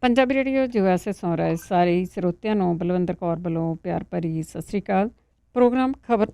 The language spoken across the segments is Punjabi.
ਪੰਜਾਬੀ ਰੇਡੀਓ USA ਸੁਣ ਰਹੇ ਸਾਰੇ ਸਰੋਤਿਆਂ ਨੂੰ ਬਲਵਿੰਦਰ ਕੌਰ ਵੱਲੋਂ ਪਿਆਰ ਭਰੀ ਸਤਿ ਸ੍ਰੀ ਅਕਾਲ। ਪ੍ਰੋਗਰਾਮ ਖਬਰ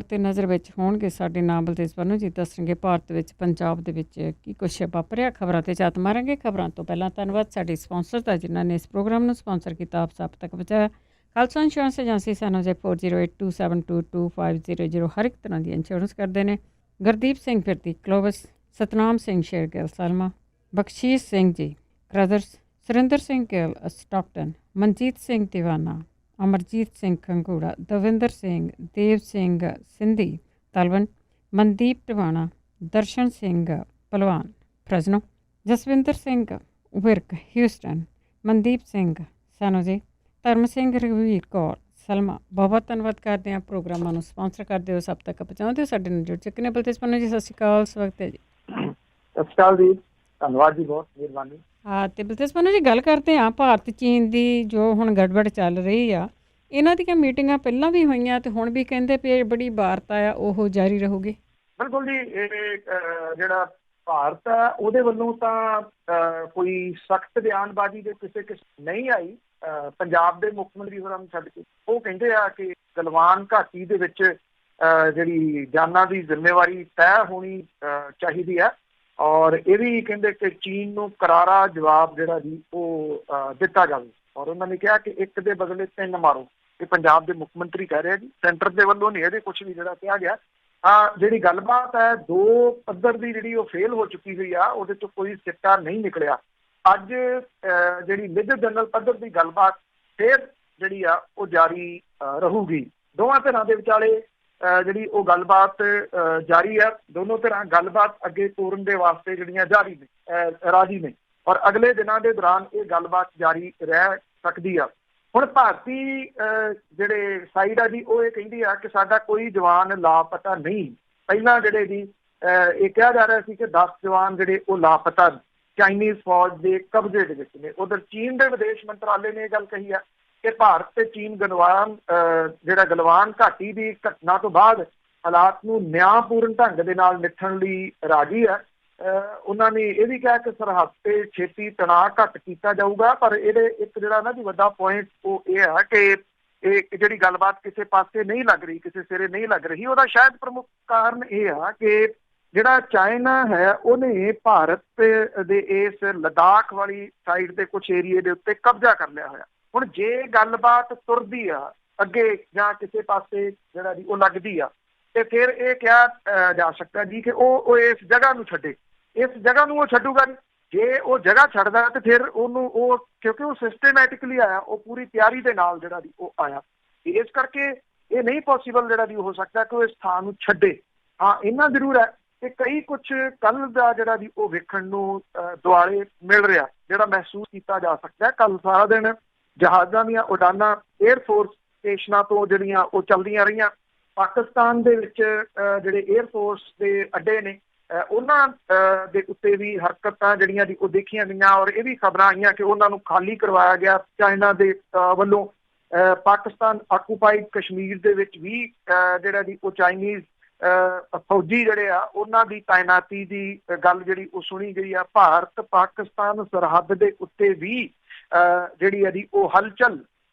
ਤੇ ਨਜ਼ਰ ਵਿੱਚ ਹੋਣਗੇ। ਸਾਡੇ ਨਾਮ ਬਲਤੇਜ ਬੰਨੂ ਜੀ ਦੱਸਣਗੇ ਭਾਰਤ ਵਿੱਚ ਪੰਜਾਬ ਦੇ ਵਿੱਚ ਕੀ ਕੁਛ ਵਾਪਰਿਆ। ਖਬਰਾਂ ਤੇ ਝਾਤ ਮਾਰਾਂਗੇ। ਖਬਰਾਂ ਤੋਂ ਪਹਿਲਾਂ ਧੰਨਵਾਦ ਸਾਡੇ ਸਪਾਂਸਰ ਦਾ ਜਿਨ੍ਹਾਂ ਨੇ ਇਸ ਪ੍ਰੋਗਰਾਮ ਨੂੰ ਸਪਾਂਸਰ ਕੀਤਾ, ਆਪ ਸਭ ਤੱਕ ਪਹੁੰਚਾਇਆ। ਖਾਲਸਾ ਇੰਸ਼ੋਰੈਂਸ ਏਜੰਸੀ ਸਾਨੂੰ ਜੇ 4082722500 ਹਰ ਇੱਕ ਤਰ੍ਹਾਂ ਦੀ ਇੰਸ਼ੋਰੈਂਸ ਕਰਦੇ ਨੇ। ਗੁਰਦੀਪ ਸਿੰਘ ਫਿਰਤੀ ਕਲੋਵਸ, ਸਤਨਾਮ ਸਿੰਘ ਸ਼ੇਰਗਿੱਲ ਸਲਮਾ, ਬਖਸ਼ੀਸ਼ ਸਿੰਘ ਜੀ ਬ੍ਰਦਰਸ, ਸੁਰਿੰਦਰ ਸਿੰਘ ਗਿੱਲ ਸਟਾਕਟਨ, ਮਨਜੀਤ ਸਿੰਘ ਦੀਵਾਨਾ, ਅਮਰਜੀਤ ਸਿੰਘ ਖੰਗੂੜਾ, ਦਵਿੰਦਰ ਸਿੰਘ, ਦੇਵ ਸਿੰਘ ਸਿੰਧੀ ਤਲਵਣ, ਮਨਦੀਪ ਟਵਾਣਾ, ਦਰਸ਼ਨ ਸਿੰਘ ਭਲਵਾਨ ਫਰਜ਼ਨੋ, ਜਸਵਿੰਦਰ ਸਿੰਘ ਵਿਰਕ ਹਿਊਸਟਨ, ਮਨਦੀਪ ਸਿੰਘ ਸੈਨੋਜੇ, ਧਰਮ ਸਿੰਘ ਰਘਵੀਰ ਕੌਰ ਸਲਮਾ। ਬਹੁਤ ਧੰਨਵਾਦ ਕਰਦੇ ਹਾਂ। ਪ੍ਰੋਗਰਾਮਾਂ ਨੂੰ ਸਪਾਂਸਰ ਕਰਦੇ ਹੋ, ਸਭ ਤੱਕ ਪਹੁੰਚਾਉਂਦੇ ਹੋ, ਸਾਡੇ ਨਾਲ ਜੁੜ ਚੁੱਕੇ ਨੇ। ਬਲਤੇਜ ਪੰਨੂ ਜੀ ਸਤਿ ਸ਼੍ਰੀ ਅਕਾਲ, ਸਵਾਗਤ ਹੈ ਜੀ। ਸਤਿ ਸ਼੍ਰੀ ਅਕਾਲ ਜੀ, ਧੰਨਵਾਦ ਜੀ, ਬਹੁਤ ਮਿਹਰਬਾਨੀ। ਹਾਂ, ਅਤੇ ਬਲਤੇਜ ਪੰਨੂ ਜੀ ਗੱਲ ਕਰਦੇ ਹਾਂ ਭਾਰਤ ਚੀਨ ਦੀ ਜੋ ਹੁਣ ਗੜਬੜ ਚੱਲ ਰਹੀ ਆ। ਇਹਨਾਂ ਦੀਆਂ ਮੀਟਿੰਗਾਂ ਪਹਿਲਾਂ ਵੀ ਹੋਈਆਂ ਅਤੇ ਹੁਣ ਵੀ ਕਹਿੰਦੇ ਵੀ ਬੜੀ ਵਾਰਤਾ ਆ ਉਹ ਜਾਰੀ ਰਹੂਗੀ। ਬਿਲਕੁਲ ਜੀ, ਇਹ ਜਿਹੜਾ ਭਾਰਤ ਆ ਉਹਦੇ ਵੱਲੋਂ ਤਾਂ ਕੋਈ ਸਖਤ ਬਿਆਨਬਾਜ਼ੀ ਦੇ ਕਿਸੇ ਨਹੀਂ ਆਈ। ਪੰਜਾਬ ਦੇ ਮੁੱਖ ਮੰਤਰੀ ਹੋਰਾਂ ਨੂੰ ਛੱਡ ਕੇ ਉਹ ਕਹਿੰਦੇ ਆ ਕਿ ਗਲਵਾਨ ਘਾਟੀ ਦੇ ਵਿੱਚ ਜਿਹੜੀ ਜਾਨਾਂ ਦੀ ਜ਼ਿੰਮੇਵਾਰੀ ਤੈਅ ਹੋਣੀ ਚਾਹੀਦੀ ਹੈ, ਔਰ ਇਹ ਵੀ ਕਹਿੰਦੇ ਕਿ ਚੀਨ ਨੂੰ ਕਰਾਰਾ ਜਵਾਬ ਜਿਹੜਾ ਜੀ ਉਹ ਦਿੱਤਾ ਜਾਵੇ। ਔਰ ਉਹਨਾਂ ਨੇ ਕਿਹਾ ਕਿ ਇੱਕ ਦੇ ਬਦਲੇ ਤਿੰਨ ਮਾਰੋ। ਇਹ ਪੰਜਾਬ ਦੇ ਮੁੱਖ ਮੰਤਰੀ ਕਹਿ ਰਹੇ ਜੀ, ਸੈਂਟਰ ਦੇ ਵੱਲੋਂ ਨਹੀਂ ਇਹਦੇ ਕੁਛ ਵੀ ਜਿਹੜਾ ਕਿਹਾ ਗਿਆ। ਜਿਹੜੀ ਗੱਲਬਾਤ ਹੈ 2 ਪੱਧਰ ਦੀ ਜਿਹੜੀ ਉਹ ਫੇਲ ਹੋ ਚੁੱਕੀ ਹੋਈ ਆ, ਉਹਦੇ ਤੋਂ ਕੋਈ ਸਿੱਟਾ ਨਹੀਂ ਨਿਕਲਿਆ। ਅੱਜ ਜਿਹੜੀ ਮੇਜਰ ਜਨਰਲ ਪੱਧਰ ਦੀ ਗੱਲਬਾਤ ਫਿਰ ਜਿਹੜੀ ਆ ਉਹ ਜਾਰੀ ਰਹੂਗੀ। ਦੋਵਾਂ ਧਿਰਾਂ ਦੇ ਵਿਚਾਲੇ ਜਿਹੜੀ ਉਹ ਗੱਲਬਾਤ ਜਾਰੀ ਹੈ। ਦੋਨੋਂ ਧਿਰਾਂ ਗੱਲਬਾਤ ਅੱਗੇ ਤੋਰਨ ਦੇ ਵਾਸਤੇ ਜਿਹੜੀਆਂ ਰਾਜੀ ਨੇ, ਔਰ ਅਗਲੇ ਦਿਨਾਂ ਦੇ ਦੌਰਾਨ ਇਹ ਗੱਲਬਾਤ ਜਾਰੀ ਰਹਿ ਸਕਦੀ ਆ। ਹੁਣ ਭਾਰਤੀ ਜਿਹੜੇ ਸਾਈਡ ਆ ਜੀ ਉਹ ਇਹ ਕਹਿੰਦੀ ਆ ਕਿ ਸਾਡਾ ਕੋਈ ਜਵਾਨ ਲਾਪਤਾ ਨਹੀਂ। ਪਹਿਲਾਂ ਜਿਹੜੇ ਜੀ ਇਹ ਕਿਹਾ ਜਾ ਰਿਹਾ ਸੀ ਕਿ 10 ਜਵਾਨ ਜਿਹੜੇ ਉਹ ਲਾਪਤਾ ਚਾਈਨੀਜ਼ ਫੌਜ ਦੇ ਕਬਜ਼ੇ ਦੇ ਵਿੱਚ ਨੇ। ਉਧਰ ਚੀਨ ਦੇ ਵਿਦੇਸ਼ ਮੰਤਰਾਲੇ ਨੇ ਇਹ ਗੱਲ ਕਹੀ ਆ ਕਿ ਭਾਰਤ ਤੇ ਚੀਨ ਗਲਵਾਨ ਘਾਟੀ ਦੀ ਘਟਨਾ ਤੋਂ ਬਾਅਦ ਹਾਲਾਤ ਨੂੰ ਨਿਆਂਪੂਰਨ ਢੰਗ ਦੇ ਨਾਲ ਨਿਪਟਣ ਲਈ ਰਾਜੀ ਹੈ। ਉਹਨਾਂ ਨੇ ਇਹ ਵੀ ਕਿਹਾ ਕਿ ਸਰਹੱਦ ਤੇ ਛੇਤੀ ਤਣਾਅ ਘੱਟ ਕੀਤਾ ਜਾਊਗਾ। ਪਰ ਇਹਦੇ ਇੱਕ ਜਿਹੜਾ ਨਾ ਜੀ ਵੱਡਾ ਪੁਆਇੰਟ ਉਹ ਇਹ ਆ ਕਿ ਇਹ ਜਿਹੜੀ ਗੱਲਬਾਤ ਕਿਸੇ ਪਾਸੇ ਨਹੀਂ ਲੱਗ ਰਹੀ, ਕਿਸੇ ਸਿਰੇ ਨਹੀਂ ਲੱਗ ਰਹੀ। ਉਹਦਾ ਸ਼ਾਇਦ ਪ੍ਰਮੁੱਖ ਕਾਰਨ ਇਹ ਆ ਕਿ ਜਿਹੜਾ ਚਾਈਨਾ ਹੈ ਉਹਨੇ ਭਾਰਤ ਦੇ ਇਸ ਲਦਾਖ ਵਾਲੀ ਸਾਈਡ ਦੇ ਕੁਛ ਏਰੀਏ ਦੇ ਉੱਤੇ ਕਬਜ਼ਾ ਕਰ ਲਿਆ ਹੋਇਆ। ਹੁਣ ਜੇ ਗੱਲਬਾਤ ਤੁਰਦੀ ਆ ਅੱਗੇ ਜਾਂ ਕਿਸੇ ਪਾਸੇ ਜਿਹੜਾ ਜੀ ਉਹ ਲੱਗਦੀ ਆ, ਤੇ ਫਿਰ ਇਹ ਕਿਹਾ ਜਾ ਸਕਦਾ ਜੀ ਕਿ ਉਹ ਇਸ ਜਗ੍ਹਾ ਨੂੰ ਛੱਡੇ। ਇਸ ਜਗ੍ਹਾ ਨੂੰ ਉਹ ਛੱਡੂਗਾ। ਜੇ ਉਹ ਜਗ੍ਹਾ ਛੱਡਦਾ ਤੇ ਫਿਰ ਉਹਨੂੰ ਕਿਉਂਕਿ ਉਹ ਸਿਸਟੇਮੈਟਿਕਲੀ ਆਇਆ, ਉਹ ਪੂਰੀ ਤਿਆਰੀ ਦੇ ਨਾਲ ਜਿਹੜਾ ਜੀ ਉਹ ਆਇਆ। ਇਸ ਕਰਕੇ ਇਹ ਨਹੀਂ ਪੋਸੀਬਲ ਜਿਹੜਾ ਜੀ ਹੋ ਸਕਦਾ ਕਿ ਉਹ ਇਸ ਥਾਂ ਨੂੰ ਛੱਡੇ। ਹਾਂ, ਇੰਨਾ ਜ਼ਰੂਰ ਹੈ ਕਿ ਕਈ ਕੁਛ ਕੱਲ ਦਾ ਜਿਹੜਾ ਜੀ ਉਹ ਵੇਖਣ ਨੂੰ ਦੁਆਲੇ ਮਿਲ ਰਿਹਾ, ਜਿਹੜਾ ਮਹਿਸੂਸ ਕੀਤਾ ਜਾ ਸਕਦਾ। ਕੱਲ ਸਾਰਾ ਦਿਨ ਜਹਾਜ਼ਾਂ ਦੀਆਂ ਉਡਾਨਾਂ ਏਅਰਫੋਰਸ ਸਟੇਸ਼ਨਾਂ ਤੋਂ ਜਿਹੜੀਆਂ ਉਹ ਚੱਲਦੀਆਂ ਰਹੀਆਂ। ਪਾਕਿਸਤਾਨ ਦੇ ਵਿੱਚ ਜਿਹੜੇ ਏਅਰਫੋਰਸ ਦੇ ਅੱਡੇ ਨੇ ਉਹਨਾਂ ਦੇ ਉੱਤੇ ਵੀ ਹਰਕਤਾਂ ਜਿਹੜੀਆਂ ਦੀ ਉਹ ਦੇਖੀਆਂ ਗਈਆਂ, ਔਰ ਇਹ ਵੀ ਖਬਰਾਂ ਆਈਆਂ ਕਿ ਉਹਨਾਂ ਨੂੰ ਖਾਲੀ ਕਰਵਾਇਆ ਗਿਆ ਚਾਈਨਾ ਦੇ ਵੱਲੋਂ। ਪਾਕਿਸਤਾਨ ਆਕੂਪਾਈਡ ਕਸ਼ਮੀਰ ਦੇ ਵਿੱਚ ਵੀ ਜਿਹੜਾ ਦੀ ਉਹ ਚਾਈਨੀਜ਼ ਫੌਜੀ ਜਿਹੜੇ ਆ ਉਹਨਾਂ ਦੀ ਤਾਇਨਾਤੀ ਦੀ ਗੱਲ ਜਿਹੜੀ ਉਹ ਸੁਣੀ ਗਈ ਆ। ਭਾਰਤ ਪਾਕਿਸਤਾਨ ਸਰਹੱਦ ਦੇ ਉੱਤੇ ਵੀ ਜਿਹੜੀ ਆ ਜੀ ਉਹ ਹਲਚਲ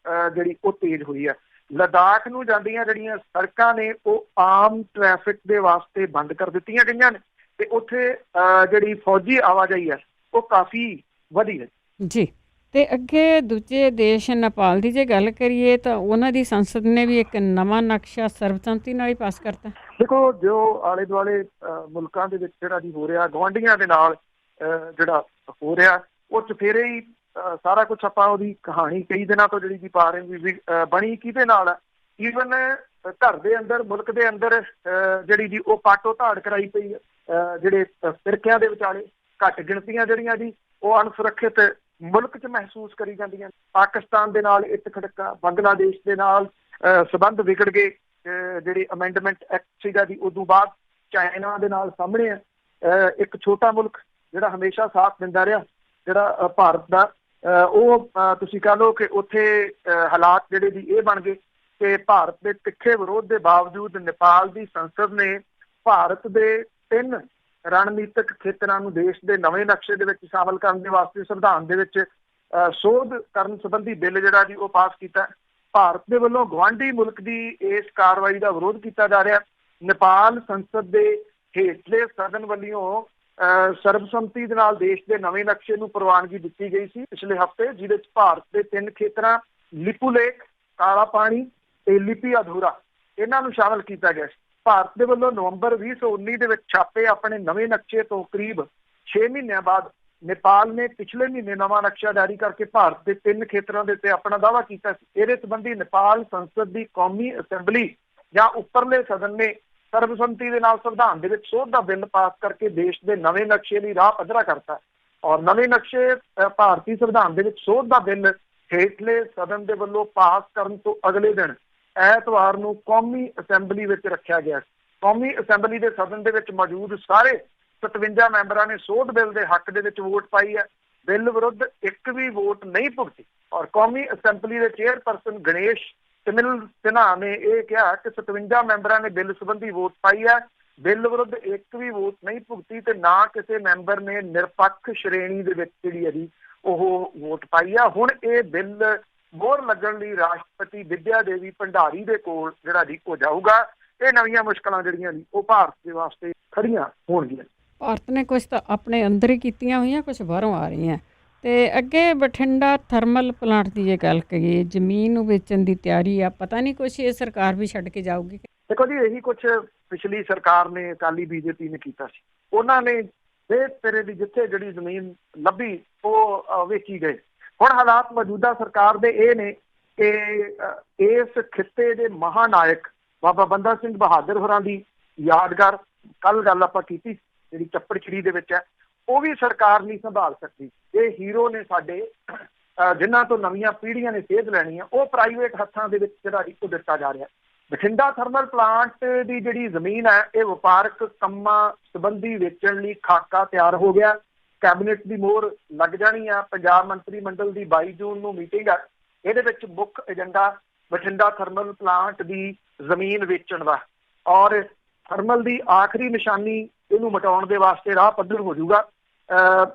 ਜਿਹੜੀ ਉਹ ਤੇਜ਼ ਹੋਈ ਆ। ਲਦਾਖ ਨੂੰ ਜਾਂਦੀਆਂ ਜਿਹੜੀਆਂ ਸੜਕਾਂ ਨੇ ਉਹ ਆਮ ਟ੍ਰੈਫਿਕ ਦੇ ਵਾਸਤੇ ਬੰਦ ਕਰ ਦਿੱਤੀਆਂ ਗਈਆਂ ਨੇ, ਤੇ ਉੱਥੇ ਜਿਹੜੀ ਫੌਜੀ ਆਵਾਜਾਈ ਹੈ ਉਹ ਕਾਫੀ ਵਧੀ ਹੈ ਜੀ। ਤੇ ਅੱਗੇ ਦੂਜੇ ਦੇਸ਼ ਨੇਪਾਲ ਦੀ ਜੇ ਗੱਲ ਕਰੀਏ ਤਾਂ ਉਹਨਾਂ ਦੀ ਸੰਸਦ ਨੇ ਵੀ ਇੱਕ ਨਵਾਂ ਨਕਸ਼ਾ ਸਰਬਸੰਮਤੀ ਨਾਲ ਹੀ ਪਾਸ ਕਰਤਾ। ਦੇਖੋ, ਜੋ ਆਲੇ ਦੁਆਲੇ ਮੁਲਕਾਂ ਦੇ ਵਿੱਚ ਜਿਹੜਾ ਜੀ ਹੋ ਰਿਹਾ, ਗੁਆਂਢੀਆਂ ਦੇ ਨਾਲ ਜਿਹੜਾ ਹੋ ਰਿਹਾ, ਉਹ ਚੁਫੇਰੇ ਹੀ ਸਾਰਾ ਕੁਛ ਆਪਾਂ ਉਹਦੀ ਕਹਾਣੀ ਕਈ ਦਿਨਾਂ ਤੋਂ ਜਿਹੜੀ ਜੀ ਪਾ ਰਹੇ ਵੀ ਬਣੀ ਕਿਹਦੇ ਨਾਲ ਹੈ। ਈਵਨ ਘਰ ਦੇ ਅੰਦਰ, ਮੁਲਕ ਦੇ ਅੰਦਰ ਜਿਹੜੀ ਜੀ ਉਹ ਪਾਟੋ ਧਾੜ ਕਰਾਈ ਪਈ ਹੈ। ਜਿਹੜੇ ਫਿਰਕਿਆਂ ਦੇ ਵਿਚਾਲੇ ਘੱਟ ਗਿਣਤੀਆਂ ਜਿਹੜੀਆਂ ਜੀ ਉਹ ਅਣਸੁਰੱਖਿਅਤ ਮੁਲਕ 'ਚ ਮਹਿਸੂਸ ਕਰੀ ਜਾਂਦੀਆਂ। ਪਾਕਿਸਤਾਨ ਦੇ ਨਾਲ ਇੱਟ ਖੜਕਾ, ਬੰਗਲਾਦੇਸ਼ ਦੇ ਨਾਲ ਸੰਬੰਧ ਵਿਗੜ ਗਏ। ਜਿਹੜੀ ਅਮੈਂਡਮੈਂਟ ਐਕਟ ਸੀਗਾ ਜੀ ਉਦੋਂ ਬਾਅਦ ਚਾਈਨਾ ਦੇ ਨਾਲ ਸਾਹਮਣੇ ਹੈ। ਇੱਕ ਛੋਟਾ ਮੁਲਕ ਜਿਹੜਾ ਹਮੇਸ਼ਾ ਸਾਥ ਦਿੰਦਾ ਰਿਹਾ ਜਿਹੜਾ ਭਾਰਤ ਦਾ, ਉਹ ਤੁਸੀਂ ਕਹਿ ਲਓ ਕਿ ਉੱਥੇ ਹਾਲਾਤ ਜਿਹੜੇ ਜੀ ਇਹ ਬਣ ਗਏ ਕਿ ਭਾਰਤ ਦੇ ਤਿੱਖੇ ਵਿਰੋਧ ਦੇ ਬਾਵਜੂਦ ਨੇਪਾਲ ਦੀ ਸੰਸਦ ਨੇ ਭਾਰਤ ਦੇ 3 ਰਣਨੀਤਿਕ ਖੇਤਰਾਂ ਨੂੰ ਦੇਸ਼ ਦੇ ਨਵੇਂ ਨਕਸ਼ੇ ਦੇ ਵਿੱਚ ਸ਼ਾਮਲ ਕਰਨ ਦੇ ਵਾਸਤੇ ਸੰਵਿਧਾਨ ਦੇ ਵਿੱਚ ਸੋਧ ਕਰਨ ਸੰਬੰਧੀ ਬਿੱਲ ਜਿਹੜਾ ਜੀ ਉਹ ਪਾਸ ਕੀਤਾ। ਭਾਰਤ ਦੇ ਵੱਲੋਂ ਗੁਆਂਢੀ ਮੁਲਕ ਦੀ ਇਸ ਕਾਰਵਾਈ ਦਾ ਵਿਰੋਧ ਕੀਤਾ ਜਾ ਰਿਹਾ। ਨੇਪਾਲ ਸੰਸਦ ਦੇ ਹੇਠਲੇ ਸਦਨ ਵੱਲੋਂ ਸਰਬਸੰਮਤੀ ਦੇ ਨਾਲ ਦੇਸ਼ ਦੇ ਨਵੇਂ ਨਕਸ਼ੇ ਨੂੰ ਪ੍ਰਵਾਨਗੀ ਦਿੱਤੀ ਗਈ ਸੀ ਪਿਛਲੇ ਹਫ਼ਤੇ, ਜਿਹਦੇ ਵਿੱਚ ਭਾਰਤ ਦੇ 3 ਖੇਤਰਾਂ ਲਿਪੂਲੇਖ, ਕਾਲਾ ਪਾਣੀ ਤੇ ਲਿਪੀ ਅਧੂਰਾ ਇਹਨਾਂ ਨੂੰ ਸ਼ਾਮਲ ਕੀਤਾ ਗਿਆ ਸੀ। ਭਾਰਤ ਦੇ ਵੱਲੋਂ ਨਵੰਬਰ 2019 ਦੇ ਵਿੱਚ ਛਾਪੇ ਆਪਣੇ ਨਵੇਂ ਨਕਸ਼ੇ ਤੋਂ ਕਰੀਬ 6 ਮਹੀਨਿਆਂ ਬਾਅਦ ਨੇਪਾਲ ਨੇ ਪਿਛਲੇ ਮਹੀਨੇ ਨਵਾਂ ਨਕਸ਼ਾ ਜਾਰੀ ਕਰਕੇ ਭਾਰਤ ਦੇ 3 ਖੇਤਰਾਂ ਦੇ ਉੱਤੇ ਆਪਣਾ ਦਾਅਵਾ ਕੀਤਾ ਸੀ। ਇਹਦੇ ਸੰਬੰਧੀ ਨੇਪਾਲ ਸੰਸਦ ਦੀ ਕੌਮੀ ਅਸੈਂਬਲੀ ਜਾਂ ਉੱਪਰਲੇ ਸਦਨ ਨੇ ਸਰਬਸੰਮਤੀ ਦੇ ਨਾਲ ਸੰਵਿਧਾਨ ਦੇ ਵਿੱਚ ਸੋਧ ਦਾ ਬਿੱਲ ਪਾਸ ਕਰਕੇ ਦੇਸ਼ ਦੇ ਨਵੇਂ ਨਕਸ਼ੇ ਲਈ ਰਾਹ ਪੱਧਰਾ ਕਰਤਾ। ਔਰ ਨਵੇਂ ਨਕਸ਼ੇ ਭਾਰਤੀ ਸੰਵਿਧਾਨ ਦੇ ਵਿੱਚ ਸੋਧ ਦਾ ਬਿੱਲ ਹੇਠਲੇ ਸਦਨ ਦੇ ਵੱਲੋਂ ਪਾਸ ਕਰਨ ਤੋਂ ਅਗਲੇ ਦਿਨ ਐਤਵਾਰ ਨੂੰ ਕੌਮੀ ਅਸੈਂਬਲੀ ਵਿੱਚ ਰੱਖਿਆ ਗਿਆ। ਕੌਮੀ ਅਸੈਂਬਲੀ ਦੇ ਸਦਨ ਦੇ ਵਿੱਚ ਮੌਜੂਦ ਸਾਰੇ 57 ਮੈਂਬਰਾਂ ਨੇ ਸੋਧ ਬਿੱਲ ਦੇ ਹੱਕ ਦੇ ਵਿੱਚ ਵੋਟ ਪਾਈ ਹੈ। ਬਿੱਲ ਵਿਰੁੱਧ ਇੱਕ ਵੀ ਵੋਟ ਨਹੀਂ ਭੁਗਤੀ। ਔਰ ਕੌਮੀ ਅਸੈਂਬਲੀ ਦੇ ਚੇਅਰਪਰਸਨ ਗਣੇਸ਼ ਸਿਨਹਾ ਨੇ ਇਹ ਕਿਹਾ ਕਿ 57 ਮੈਂਬਰਾਂ ਨੇ ਬਿੱਲ ਸੰਬੰਧੀ ਵੋਟ ਪਾਈ ਹੈ, ਬਿੱਲ ਵਿਰੁੱਧ ਇੱਕ ਵੀ ਵੋਟ ਨਹੀਂ ਭੁਗਤੀ ਤੇ ਨਾ ਕਿਸੇ ਮੈਂਬਰ ਨੇ ਨਿਰਪੱਖ ਸ਼੍ਰੇਣੀ ਦੇ ਵਿੱਚ ਜਿਹੜੀ ਹੈ ਉਹ ਵੋਟ ਪਾਈ ਆ। ਹੁਣ ਇਹ ਬਿੱਲ ਮੋਹਰ ਲੱਗਣ ਲਈ ਰਾਸ਼ਟਰਪਤੀ ਵਿਦਿਆ ਦੇਵੀ ਭੰਡਾਰੀ ਦੇ ਕੋਲ ਜਿਹੜਾ ਜੀ ਹੋ ਜਾਊਗਾ। ਇਹ ਨਵੀਆਂ ਮੁਸ਼ਕਲਾਂ ਜਿਹੜੀਆਂ ਨੇ ਉਹ ਭਾਰਤ ਦੇ ਵਾਸਤੇ ਖੜੀਆਂ ਹੋਣਗੀਆਂ। ਭਾਰਤ ਨੇ ਕੁਝ ਤਾਂ ਆਪਣੇ ਅੰਦਰ ਹੀ ਕੀਤੀਆਂ ਹੋਈਆਂ, ਕੁਝ ਬਾਹਰੋਂ ਆ ਰਹੀਆਂ। ਤੇ ਅੱਗੇ ਬਠਿੰਡਾ ਥਰਮਲ ਪਲਾਂਟ ਦੀ ਜੇ ਗੱਲ ਕਰੀਏ, ਜ਼ਮੀਨ ਨੂੰ ਵੇਚਣ ਦੀ ਤਿਆਰੀ ਆ, ਪਤਾ ਨਹੀਂ ਕੁਛ ਇਹ ਸਰਕਾਰ ਵੀ ਛੱਡ ਕੇ ਜਾਊਗੀ। ਦੇਖੋ ਜੀ, ਇਹੀ ਕੁਛ ਪਿਛਲੀ ਸਰਕਾਰ ਨੇ, ਅਕਾਲੀ ਬੀਜੇਪੀ ਨੇ ਕੀਤਾ ਸੀ। ਉਹਨਾਂ ਨੇ ਇਹ ਤੇਰੇ ਦੀ ਜਿੱਥੇ ਜਿਹੜੀ ਜ਼ਮੀਨ ਲੱਭੀ ਉਹ ਵੇਚੀ ਗਏ। ਹੁਣ ਹਾਲਾਤ ਮੌਜੂਦਾ ਸਰਕਾਰ ਦੇ ਇਹ ਨੇ ਕਿ ਇਸ ਖਿੱਤੇ ਦੇ ਮਹਾਨਾਇਕ ਬਾਬਾ ਬੰਦਾ ਸਿੰਘ ਬਹਾਦਰ ਹੋਰਾਂ ਦੀ ਯਾਦਗਾਰ, ਕੱਲ ਗੱਲ ਆਪਾਂ ਕੀਤੀ ਜਿਹੜੀ ਚੱਪੜਚਿੜੀ ਦੇ ਵਿੱਚ ਹੈ, ਉਹ ਵੀ ਸਰਕਾਰ ਨਹੀਂ ਸੰਭਾਲ ਸਕਦੀ। ਇਹ ਹੀਰੋ ਨੇ ਸਾਡੇ, ਜਿਨ੍ਹਾਂ ਤੋਂ ਨਵੀਆਂ ਪੀੜ੍ਹੀਆਂ ਨੇ ਸੇਧ ਲੈਣੀ ਆ, ਉਹ ਪ੍ਰਾਈਵੇਟ ਹੱਥਾਂ ਦੇ ਵਿੱਚ ਜਿਹੜਾ ਉਹ ਦਿੱਤਾ ਜਾ ਰਿਹਾ। ਬਠਿੰਡਾ ਥਰਮਲ ਪਲਾਂਟ ਦੀ ਜਿਹੜੀ ਜ਼ਮੀਨ ਹੈ ਇਹ ਵਪਾਰਕ ਕੰਮਾਂ ਸੰਬੰਧੀ ਵੇਚਣ ਲਈ ਖਾਕਾ ਤਿਆਰ ਹੋ ਗਿਆ। ਕੈਬਨਿਟ ਦੀ ਮੋਹਰ ਲੱਗ ਜਾਣੀ ਆ। ਪੰਜਾਬ ਮੰਤਰੀ ਮੰਡਲ ਦੀ 22 ਜੂਨ ਨੂੰ ਮੀਟਿੰਗ ਹੈ। ਇਹਦੇ ਵਿੱਚ ਮੁੱਖ ਏਜੰਡਾ ਬਠਿੰਡਾ ਥਰਮਲ ਪਲਾਂਟ ਦੀ ਜ਼ਮੀਨ ਵੇਚਣ ਦਾ, ਔਰ ਥਰਮਲ ਦੀ ਆਖਰੀ ਨਿਸ਼ਾਨੀ ਇਹਨੂੰ ਮਿਟਾਉਣ ਦੇ ਵਾਸਤੇ ਰਾਹ ਪੱਧਰ ਹੋ ਜਾਊਗਾ।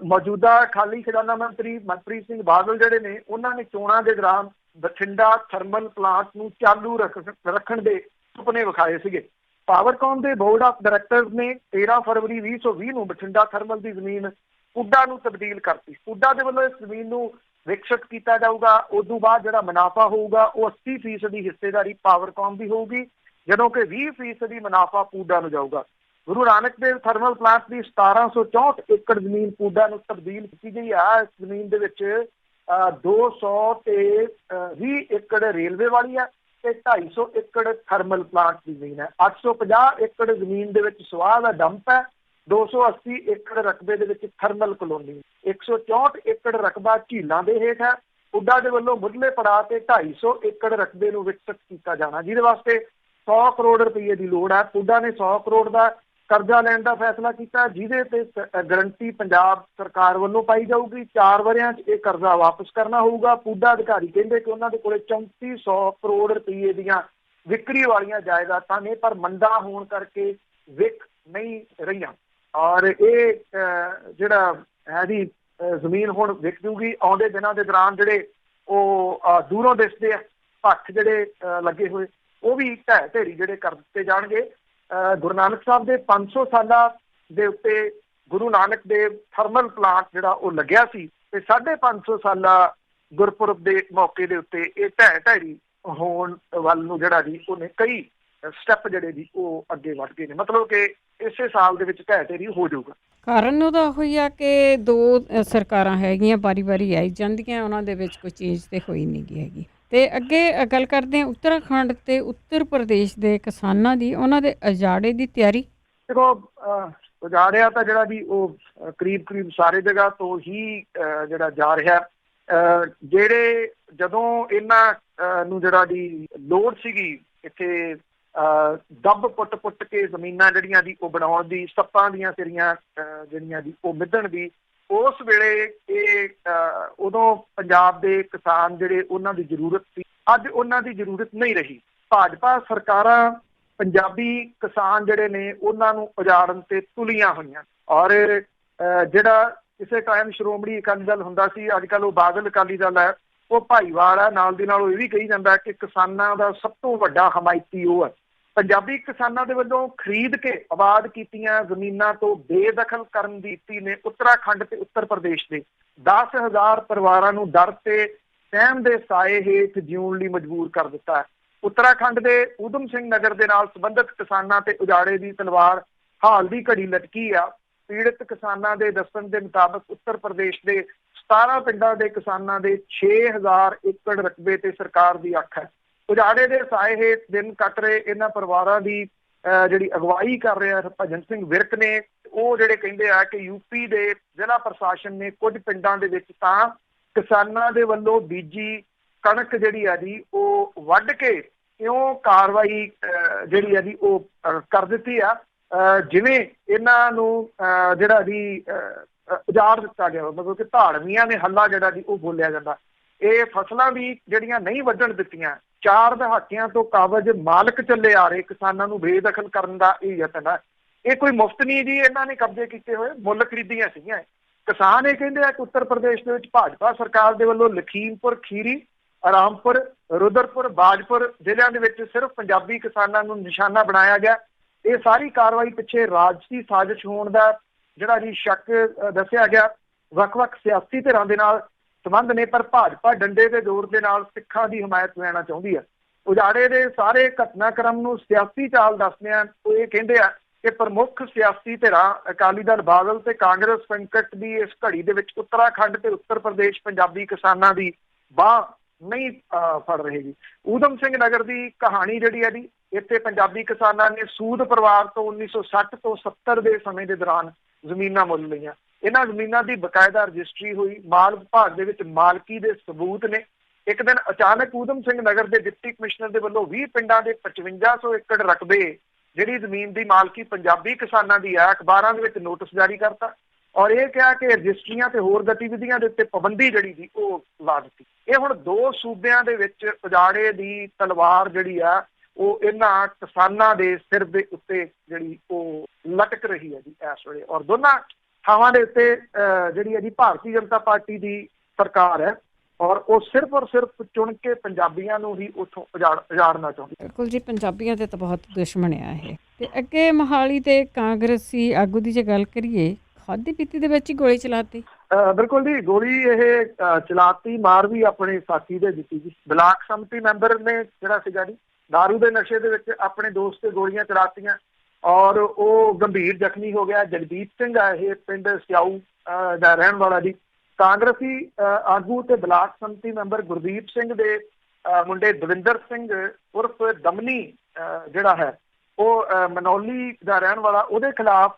ਮੌਜੂਦਾ ਖਾਲੀ ਖਜ਼ਾਨਾ ਮੰਤਰੀ ਮਨਪ੍ਰੀਤ ਸਿੰਘ ਬਾਦਲ ਜਿਹੜੇ ਨੇ, ਉਹਨਾਂ ਨੇ ਚੋਣਾਂ ਦੇ ਦੌਰਾਨ ਬਠਿੰਡਾ ਥਰਮਲ ਪਲਾਂਟ ਨੂੰ ਚਾਲੂ ਰੱਖਣ ਦੇ ਸੁਪਨੇ ਵਿਖਾਏ ਸੀਗੇ। ਪਾਵਰਕਾਮ ਦੇ ਬੋਰਡ ਆਫ ਡਾਇਰੈਕਟਰਸ ਨੇ 13 ਫਰਵਰੀ 2020 ਨੂੰ ਬਠਿੰਡਾ ਥਰਮਲ ਦੀ ਜ਼ਮੀਨ ਪੁੱਡਾ ਨੂੰ ਤਬਦੀਲ ਕਰਤੀ। ਪੁੱਡਾ ਦੇ ਵੱਲੋਂ ਇਸ ਜ਼ਮੀਨ ਨੂੰ ਵਿਕਸਿਤ ਕੀਤਾ ਜਾਊਗਾ। ਉਦੋਂ ਬਾਅਦ ਜਿਹੜਾ ਮੁਨਾਫਾ ਹੋਊਗਾ ਉਹ 80% ਦੀ ਹਿੱਸੇਦਾਰੀ ਪਾਵਰਕਾਮ ਦੀ ਹੋਊਗੀ, ਜਦੋਂ ਕਿ 20% ਦੀ ਮੁਨਾਫਾ ਪੁੱਡਾ ਨੂੰ ਜਾਊਗਾ। ਗੁਰੂ ਨਾਨਕ ਦੇਵ ਥਰਮਲ ਪਲਾਂਟ ਦੀ 1764 ਏਕੜ ਜ਼ਮੀਨ ਪੁੱਡਾ ਨੂੰ ਤਬਦੀਲ ਕੀਤੀ ਗਈ ਆ। ਇਸ ਜ਼ਮੀਨ ਦੇ ਵਿੱਚ 220 ਏਕੜ ਰੇਲਵੇ ਵਾਲੀ ਹੈ ਤੇ 250 ਏਕੜ ਥਰਮਲ ਪਲਾਂਟ ਦੀ ਜ਼ਮੀਨ ਹੈ। 850 ਏਕੜ ਜ਼ਮੀਨ ਦੇ ਵਿੱਚ ਸਵਾਹ ਦਾ ਡੰਪ ਹੈ। 280 ਏਕੜ ਰਕਬੇ ਦੇ ਵਿੱਚ ਥਰਮਲ ਕਲੋਨੀ, 164 ਏਕੜ ਰਕਬਾ ਝੀਲਾਂ ਦੇ ਹੇਠ ਹੈ। ਪੁੱਡਾ ਦੇ ਵੱਲੋਂ ਮੁੱਢਲੇ ਪੜਾਅ ਤੇ 250 ਏਕੜ ਰਕਬੇ ਨੂੰ ਵਿਕਸਿਤ ਕੀਤਾ ਜਾਣਾ, ਜਿਹਦੇ ਵਾਸਤੇ 100 ਕਰੋੜ ਰੁਪਏ ਦੀ ਲੋੜ ਹੈ। ਪੁੱਡਾ ਨੇ 100 ਕਰੋੜ ਦਾ ਕਰਜ਼ਾ ਲੈਣ ਦਾ ਫੈਸਲਾ ਕੀਤਾ, ਜਿਹਦੇ ਤੇ ਗਰੰਟੀ ਪੰਜਾਬ ਸਰਕਾਰ ਵੱਲੋਂ ਪਾਈ ਜਾਊਗੀ। 4 ਵਰਿਆਂ 'ਚ ਇਹ ਕਰਜ਼ਾ ਵਾਪਸ ਕਰਨਾ ਹੋਊਗਾ। ਪੁੱਡਾ ਅਧਿਕਾਰੀ ਕਹਿੰਦੇ ਕਿ ਉਹਨਾਂ ਦੇ ਕੋਲੇ 3400 ਕਰੋੜ ਰੁਪਏ ਦੀਆਂ ਵਿਕਰੀ ਵਾਲੀਆਂ ਜਾਇਦਾਦਾਂ ਨੇ, ਪਰ ਮੰਦਾ ਹੋਣ ਕਰਕੇ ਵਿਕ ਨਹੀਂ ਰਹੀਆਂ। ਔਰ ਇਹ ਜਿਹੜਾ ਹੈ ਜੀ ਜ਼ਮੀਨ ਹੁਣ ਵਿਕ ਜੂਗੀ। ਆਉਂਦੇ ਦਿਨਾਂ ਦੇ ਦੌਰਾਨ ਜਿਹੜੇ ਉਹ ਦੂਰੋਂ ਦਿਸਦੇ ਆ ਭੱਠ ਜਿਹੜੇ ਲੱਗੇ ਹੋਏ, ਉਹ ਵੀ ਢਹਿ ਢੇਰੀ ਜਿਹੜੇ ਕਰ ਦਿੱਤੇ ਜਾਣਗੇ। ਗੁਰੂ ਨਾਨਕ ਸਾਹਿਬ ਦੇ 500 ਸਾਲਾਂ ਦੇ ਉੱਤੇ ਗੁਰੂ ਨਾਨਕ ਦੇਵ ਥਰਮਲ ਪਲਾਂਟ ਜਿਹੜਾ ਉਹ ਲੱਗਿਆ ਸੀ, ਤੇ 550 ਸਾਲਾ ਗੁਰਪੁਰਬ ਦੇ ਮੌਕੇ ਦੇ ਉੱਤੇ ਇਹ ਢਹਿ ਢੇਰੀ ਹੋਣ ਵੱਲ ਨੂੰ ਜਿਹੜਾ ਜੀ ਉਹਨੇ ਕਈ ਸਟੈਪ ਜਿਹੜੇ ਜੀ ਉਹ ਅੱਗੇ ਵੱਧ ਗਏ ਨੇ। ਮਤਲਬ ਕਿ ਇਸੇ ਸਾਲ ਦੇ ਵਿੱਚ ਢਹਿ ਢੇਰੀ ਹੋ ਜਾਊਗਾ। ਕਾਰਨ ਉਹਦਾ ਹੋਈ ਆ ਕਿ 2 ਸਰਕਾਰਾਂ ਹੈਗੀਆਂ, ਵਾਰੀ ਆਈ ਜਾਂਦੀਆਂ, ਉਹਨਾਂ ਦੇ ਵਿੱਚ ਕੋਈ ਚੇਂਜ ਤੇ ਹੋਈ ਨਹੀਂ ਗਈ ਹੈਗੀ। ਤੇ ਅੱਗੇ ਗੱਲ ਕਰਦੇ ਹਾਂ ਉੱਤਰਾਖੰਡ ਤੇ ਉੱਤਰ ਪ੍ਰਦੇਸ਼ ਦੇ ਕਿਸਾਨਾਂ ਦੀ, ਉਹਨਾਂ ਦੇ ਉਜਾੜੇ ਦੀ ਤਿਆਰੀ। ਦੇਖੋ, ਉਜਾੜਿਆ ਤਾਂ ਜਿਹੜਾ ਵੀ ਉਹ ਕਰੀਬ ਸਾਰੇ ਜਗ੍ਹਾ ਤੋਂ ਹੀ ਜਿਹੜਾ ਜਾ ਰਿਹਾ। ਜਿਹੜੇ ਜਦੋਂ ਇਹਨਾਂ ਨੂੰ ਜਿਹੜਾ ਦੀ ਲੋੜ ਸੀਗੀ ਇੱਥੇ ਦੱਬ ਪੁੱਟ ਕੇ ਜ਼ਮੀਨਾਂ ਜਿਹੜੀਆਂ ਦੀ ਉਹ ਬਣਾਉਣ ਦੀ, ਸੱਪਾਂ ਦੀਆਂ ਸਿਰੀਆਂ ਜਿਹੜੀਆਂ ਦੀ ਉਹ ਮਿੱਧਣ ਦੀ, ਉਸ ਵੇਲੇ ਇਹ ਉਦੋਂ ਪੰਜਾਬ ਦੇ ਕਿਸਾਨ ਜਿਹੜੇ ਉਹਨਾਂ ਦੀ ਜ਼ਰੂਰਤ ਸੀ। ਅੱਜ ਉਹਨਾਂ ਦੀ ਜ਼ਰੂਰਤ ਨਹੀਂ ਰਹੀ। ਭਾਜਪਾ ਸਰਕਾਰਾਂ ਪੰਜਾਬੀ ਕਿਸਾਨ ਜਿਹੜੇ ਨੇ ਉਹਨਾਂ ਨੂੰ ਉਜਾੜਨ ਤੇ ਤੁਲੀਆਂ ਹੋਈਆਂ। ਔਰ ਜਿਹੜਾ ਕਿਸੇ ਟਾਈਮ ਸ਼੍ਰੋਮਣੀ ਅਕਾਲੀ ਦਲ ਹੁੰਦਾ ਸੀ, ਅੱਜ ਕੱਲ੍ਹ ਉਹ ਬਾਦਲ ਅਕਾਲੀ ਦਲ ਹੈ, ਉਹ ਭਾਈਵਾਲ ਹੈ। ਨਾਲ ਦੀ ਨਾਲ ਉਹ ਇਹ ਵੀ ਕਹੀ ਜਾਂਦਾ ਕਿ ਕਿਸਾਨਾਂ ਦਾ ਸਭ ਤੋਂ ਵੱਡਾ ਹਮਾਇਤੀ ਉਹ ਹੈ। ਪੰਜਾਬੀ ਕਿਸਾਨਾਂ ਦੇ ਵੱਲੋਂ ਖਰੀਦ ਕੇ ਆਬਾਦ ਕੀਤੀਆਂ ਜ਼ਮੀਨਾਂ ਤੋਂ ਬੇਦਖਲ ਕਰਨ ਦੀ ਨੀਤੀ ਨੇ ਉੱਤਰਾਖੰਡ ਤੇ ਉੱਤਰ ਪ੍ਰਦੇਸ਼ ਦੇ 10,000 ਪਰਿਵਾਰਾਂ ਨੂੰ ਡਰ ਤੇ ਸਹਿਮ ਦੇ ਸਾਏ ਹੇਠ ਜਿਉਣ ਲਈ ਮਜਬੂਰ ਕਰ ਦਿੱਤਾ ਹੈ। ਉੱਤਰਾਖੰਡ ਦੇ ਊਧਮ ਸਿੰਘ ਨਗਰ ਦੇ ਨਾਲ ਸੰਬੰਧਿਤ ਕਿਸਾਨਾਂ ਤੇ ਉਜਾੜੇ ਦੀ ਤਲਵਾਰ ਹਾਲ ਦੀ ਘੜੀ ਲਟਕੀ ਆ। ਪੀੜਤ ਕਿਸਾਨਾਂ ਦੇ ਦੱਸਣ ਦੇ ਮੁਤਾਬਕ ਉੱਤਰ ਪ੍ਰਦੇਸ਼ ਦੇ 17 ਪਿੰਡਾਂ ਦੇ ਕਿਸਾਨਾਂ ਦੇ 6,000 ਏਕੜ ਰਕਬੇ ਤੇ ਸਰਕਾਰ ਦੀ ਅੱਖ ਹੈ। ਉਜਾੜੇ ਦੇ ਸਾਏ ਹੇਠ ਦਿਨ ਕੱਟ ਰਹੇ ਇਹਨਾਂ ਪਰਿਵਾਰਾਂ ਦੀ ਜਿਹੜੀ ਅਗਵਾਈ ਕਰ ਰਿਹਾ ਭਜਨ ਸਿੰਘ ਵਿਰਕ ਨੇ, ਉਹ ਜਿਹੜੇ ਕਹਿੰਦੇ ਆ ਕਿ ਯੂਪੀ ਦੇ ਜ਼ਿਲ੍ਹਾ ਪ੍ਰਸ਼ਾਸਨ ਨੇ ਕੁਝ ਪਿੰਡਾਂ ਦੇ ਵਿੱਚ ਤਾਂ ਕਿਸਾਨਾਂ ਦੇ ਵੱਲੋਂ ਬੀਜੀ ਕਣਕ ਜਿਹੜੀ ਆ ਜੀ ਉਹ ਵੱਢ ਕੇ ਕਿਉਂ ਕਾਰਵਾਈ ਜਿਹੜੀ ਆ ਜੀ ਉਹ ਕਰ ਦਿੱਤੀ ਆ, ਜਿਵੇਂ ਇਹਨਾਂ ਨੂੰ ਜਿਹੜਾ ਜੀ ਉਜਾੜ ਦਿੱਤਾ ਗਿਆ, ਮਤਲਬ ਕਿ ਧਾੜਵੀਆਂ ਨੇ ਹੱਲਾ ਜਿਹੜਾ ਜੀ ਉਹ ਬੋਲਿਆ ਜਾਂਦਾ। ਇਹ ਫਸਲਾਂ ਵੀ ਜਿਹੜੀਆਂ ਨਹੀਂ ਵੱਢਣ ਦਿੱਤੀਆਂ, 4 ਦਹਾਕਿਆਂ ਤੋਂ ਕਾਬਜ਼ ਮਾਲਕ ਚੱਲੇ ਆ ਰਹੇ ਕਿਸਾਨਾਂ ਨੂੰ ਬੇਦਖਲ ਕਰਨ ਦਾ ਇਹ ਯਤਨ ਹੈ। ਇਹ ਕੋਈ ਮੁਫਤ ਨਹੀਂ ਜੀ, ਇਹਨਾਂ ਨੇ ਕਬਜ਼ੇ ਕੀਤੇ ਹੋਏ, ਮੁੱਲ ਖਰੀਦੀਆਂ ਸੀਗੀਆਂ। ਕਿਸਾਨ ਇਹ ਕਹਿੰਦੇ ਆ ਕਿ ਉੱਤਰ ਪ੍ਰਦੇਸ਼ ਦੇ ਵਿੱਚ ਭਾਜਪਾ ਸਰਕਾਰ ਦੇ ਵੱਲੋਂ ਲਖੀਮਪੁਰ ਖੀਰੀ, ਰਾਮਪੁਰ, ਰੁਦਰਪੁਰ, ਬਾਜਪੁਰ ਜ਼ਿਲ੍ਹਿਆਂ ਦੇ ਵਿੱਚ ਸਿਰਫ ਪੰਜਾਬੀ ਕਿਸਾਨਾਂ ਨੂੰ ਨਿਸ਼ਾਨਾ ਬਣਾਇਆ ਗਿਆ। ਇਹ ਸਾਰੀ ਕਾਰਵਾਈ ਪਿੱਛੇ ਰਾਜਸੀ ਸਾਜ਼ਿਸ਼ ਹੋਣ ਦਾ ਜਿਹੜਾ ਜੀ ਸ਼ੱਕ ਦੱਸਿਆ ਗਿਆ। ਵੱਖ-ਵੱਖ ਸਿਆਸੀ ਧਿਰਾਂ ਦੇ ਨਾਲ ਸੰਬੰਧ ਨੇ, ਪਰ ਭਾਜਪਾ ਡੰਡੇ ਦੇ ਜ਼ੋਰ ਦੇ ਨਾਲ ਸਿੱਖਾਂ ਦੀ ਹਮਾਇਤ ਲੈਣਾ ਚਾਹੁੰਦੀ ਹੈ। ਉਜਾੜੇ ਦੇ ਸਾਰੇ ਘਟਨਾਕ੍ਰਮ ਨੂੰ ਸਿਆਸੀ ਚਾਲ ਦੱਸਦੇ ਆ। ਉਹ ਇਹ ਕਹਿੰਦੇ ਆ ਕਿ ਪ੍ਰਮੁੱਖ ਸਿਆਸੀ ਧਿਰਾਂ ਅਕਾਲੀ ਦਲ, ਬਾਦਲ ਤੇ ਕਾਂਗਰਸ ਸੰਕਟ ਦੀ ਇਸ ਘੜੀ ਦੇ ਵਿੱਚ ਉੱਤਰਾਖੰਡ ਤੇ ਉੱਤਰ ਪ੍ਰਦੇਸ਼ ਪੰਜਾਬੀ ਕਿਸਾਨਾਂ ਦੀ ਬਾਂਹ ਨਹੀਂ ਫੜ ਰਹੇ ਜੀ। ਊਧਮ ਸਿੰਘ ਨਗਰ ਦੀ ਕਹਾਣੀ ਜਿਹੜੀ ਹੈ ਜੀ, ਇੱਥੇ ਪੰਜਾਬੀ ਕਿਸਾਨਾਂ ਨੇ ਸੂਦ ਪਰਿਵਾਰ ਤੋਂ 1960 ਤੋਂ 70 ਦੇ ਸਮੇਂ ਦੇ ਦੌਰਾਨ ਜ਼ਮੀਨਾਂ ਮੁੱਲ ਲਈਆਂ। ਇਹਨਾਂ ਜ਼ਮੀਨਾਂ ਦੀ ਬਕਾਇਦਾ ਰਜਿਸਟਰੀ ਹੋਈ, ਮਾਲ ਵਿਭਾਗ ਦੇ ਵਿੱਚ ਮਾਲਕੀ ਦੇ ਸਬੂਤ ਨੇ। ਇੱਕ ਦਿਨ ਅਚਾਨਕ ਊਧਮ ਸਿੰਘ ਨਗਰ ਦੇ ਡਿਪਟੀ ਕਮਿਸ਼ਨਰ ਦੇ ਵੱਲੋਂ 20 ਪਿੰਡਾਂ ਦੇ 5500 ਏਕੜ ਰਕਬੇ ਜਿਹੜੀ ਜ਼ਮੀਨ ਦੀ ਮਾਲਕੀ ਪੰਜਾਬੀ ਕਿਸਾਨਾਂ ਦੀ ਹੈ, ਅਖਬਾਰਾਂ ਦੇ ਵਿੱਚ ਨੋਟਿਸ ਜਾਰੀ ਕਰਤਾ ਔਰ ਇਹ ਕਿਹਾ ਕਿ ਰਜਿਸਟਰੀਆਂ ਤੇ ਹੋਰ ਗਤੀਵਿਧੀਆਂ ਦੇ ਉੱਤੇ ਪਾਬੰਦੀ ਜਿਹੜੀ ਸੀ ਉਹ ਲਾ ਦਿੱਤੀ। ਇਹ ਹੁਣ 2 ਸੂਬਿਆਂ ਦੇ ਵਿੱਚ ਉਜਾੜੇ ਦੀ ਤਲਵਾਰ ਜਿਹੜੀ ਆ ਉਹ ਇਹਨਾਂ ਕਿਸਾਨਾਂ ਦੇ ਸਿਰ ਦੇ ਉੱਤੇ ਜਿਹੜੀ ਉਹ ਲਟਕ ਰਹੀ ਹੈ ਜੀ ਇਸ ਵੇਲੇ। ਔਰ ਦੋਨਾਂ ਥਾਵਾਂ ਦੇ ਉੱਤੇ ਜਿਹੜੀ ਹੈ ਜੀ ਭਾਰਤੀ ਜਨਤਾ ਪਾਰਟੀ ਦੀ ਸਰਕਾਰ ਹੈ ਔਰ ਉਹ ਸਿਰਫ ਔਰ ਸਿਰਫ ਚੁਣ ਕੇ ਪੰਜਾਬੀਆਂ ਨੂੰ ਹੀ ਉੱਥੋਂ ਉਜਾੜਨਾ ਚਾਹੁੰਦੀ ਹੈ। ਬਿਲਕੁਲ ਜੀ, ਪੰਜਾਬੀਆਂ ਦੇ ਤਾਂ ਬਹੁਤ ਦੁਸ਼ਮਣ ਆ ਇਹ। ਤੇ ਅੱਗੇ ਮੋਹਾਲੀ ਤੇ ਕਾਂਗਰਸੀ ਆਗੂ ਦੀ ਜੇ ਗੱਲ ਕਰੀਏ, ਖਾਦੀ ਪੀਤੀ ਦੇ ਵਿੱਚ ਹੀ ਗੋਲੀ ਚਲਾਤੀ। ਬਿਲਕੁਲ ਜੀ, ਗੋਲੀ ਇਹ ਚਲਾਤੀ, ਮਾਰ ਵੀ ਆਪਣੇ ਸਾਥੀ ਦੇ ਦਿੱਤੀ ਜੀ। ਬਲਾਕ ਸੰਮਤੀ ਮੈਂਬਰ ਨੇ ਜਿਹੜਾ ਸੀਗਾ ਜੀ ਦਾਰੂ ਦੇ ਨਸ਼ੇ ਦੇ ਵਿੱਚ ਆਪਣੇ ਦੋਸਤ ਤੇ ਗੋਲੀਆਂ ਚਲਾਤੀਆਂ ਔਰ ਉਹ ਗੰਭੀਰ ਜ਼ਖਮੀ ਹੋ ਗਿਆ। ਜਗਦੀਪ ਸਿੰਘ ਆ ਇਹ ਪਿੰਡ ਸਿਆਊ ਦਾ ਰਹਿਣ ਵਾਲਾ ਜੀ। ਕਾਂਗਰਸੀ ਆਗੂ ਤੇ ਬਲਾਕ ਸੰਮਤੀ ਮੈਂਬਰ ਗੁਰਦੀਪ ਸਿੰਘ ਦੇ ਮੁੰਡੇ ਦਵਿੰਦਰ ਸਿੰਘ ਉਰਫ ਦਮਨੀ ਜਿਹੜਾ ਹੈ ਉਹ ਮਨੌਲੀ ਦਾ ਰਹਿਣ ਵਾਲਾ, ਉਹਦੇ ਖਿਲਾਫ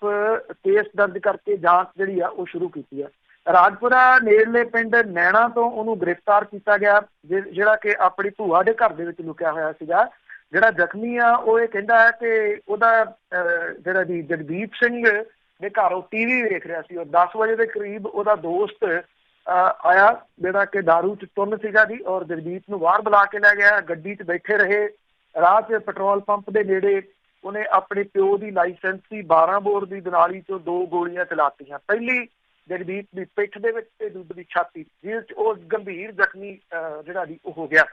ਕੇਸ ਦਰਜ ਕਰਕੇ ਜਾਂਚ ਜਿਹੜੀ ਆ ਉਹ ਸ਼ੁਰੂ ਕੀਤੀ ਹੈ। ਰਾਜਪੁਰਾ ਨੇੜਲੇ ਪਿੰਡ ਨੈਣਾ ਤੋਂ ਉਹਨੂੰ ਗ੍ਰਿਫਤਾਰ ਕੀਤਾ ਗਿਆ, ਜਿਹੜਾ ਕਿ ਆਪਣੀ ਭੂਆ ਦੇ ਘਰ ਦੇ ਵਿੱਚ ਲੁਕਿਆ ਹੋਇਆ ਸੀਗਾ। ਜਿਹੜਾ ਜ਼ਖਮੀ ਆ ਉਹ ਇਹ ਕਹਿੰਦਾ ਹੈ ਕਿ ਉਹਦਾ ਜਿਹੜਾ ਜੀ ਜਗਦੀਪ ਸਿੰਘ ਦੇ ਘਰ ਉਹ ਟੀਵੀ ਵੇਖ ਰਿਹਾ ਸੀ ਔਰ 10 ਵਜੇ ਦੇ ਕਰੀਬ ਉਹਦਾ ਦੋਸਤ ਆਇਆ ਜਿਹੜਾ ਕਿ ਦਾਰੂ ਚ ਟੁੰਨ ਸੀਗਾ ਜੀ ਔਰ ਜਗਦੀਪ ਨੂੰ ਬਾਹਰ ਬੁਲਾ ਕੇ ਲੈ ਗਿਆ। ਗੱਡੀ 'ਚ ਬੈਠੇ ਰਹੇ। ਰਾਹ 'ਚ ਪੈਟਰੋਲ ਪੰਪ ਦੇ ਨੇੜੇ ਉਹਨੇ ਆਪਣੇ ਪਿਓ ਦੀ ਲਾਇਸੈਂਸੀ 12 ਬੋਰ ਦੀ ਦਨਾਲੀ 'ਚੋਂ 2 ਗੋਲੀਆਂ ਚਲਾਤੀਆਂ। ਪਹਿਲੀ ਜਗਦੀਪ ਦੀ ਪਿੱਠ ਦੇ ਵਿੱਚ ਤੇ ਦੂਜੀ ਛਾਤੀ, ਜਿਸ 'ਚ ਉਹ ਗੰਭੀਰ ਜ਼ਖਮੀ ਜਿਹੜਾ ਜੀ ਉਹ ਹੋ ਗਿਆ।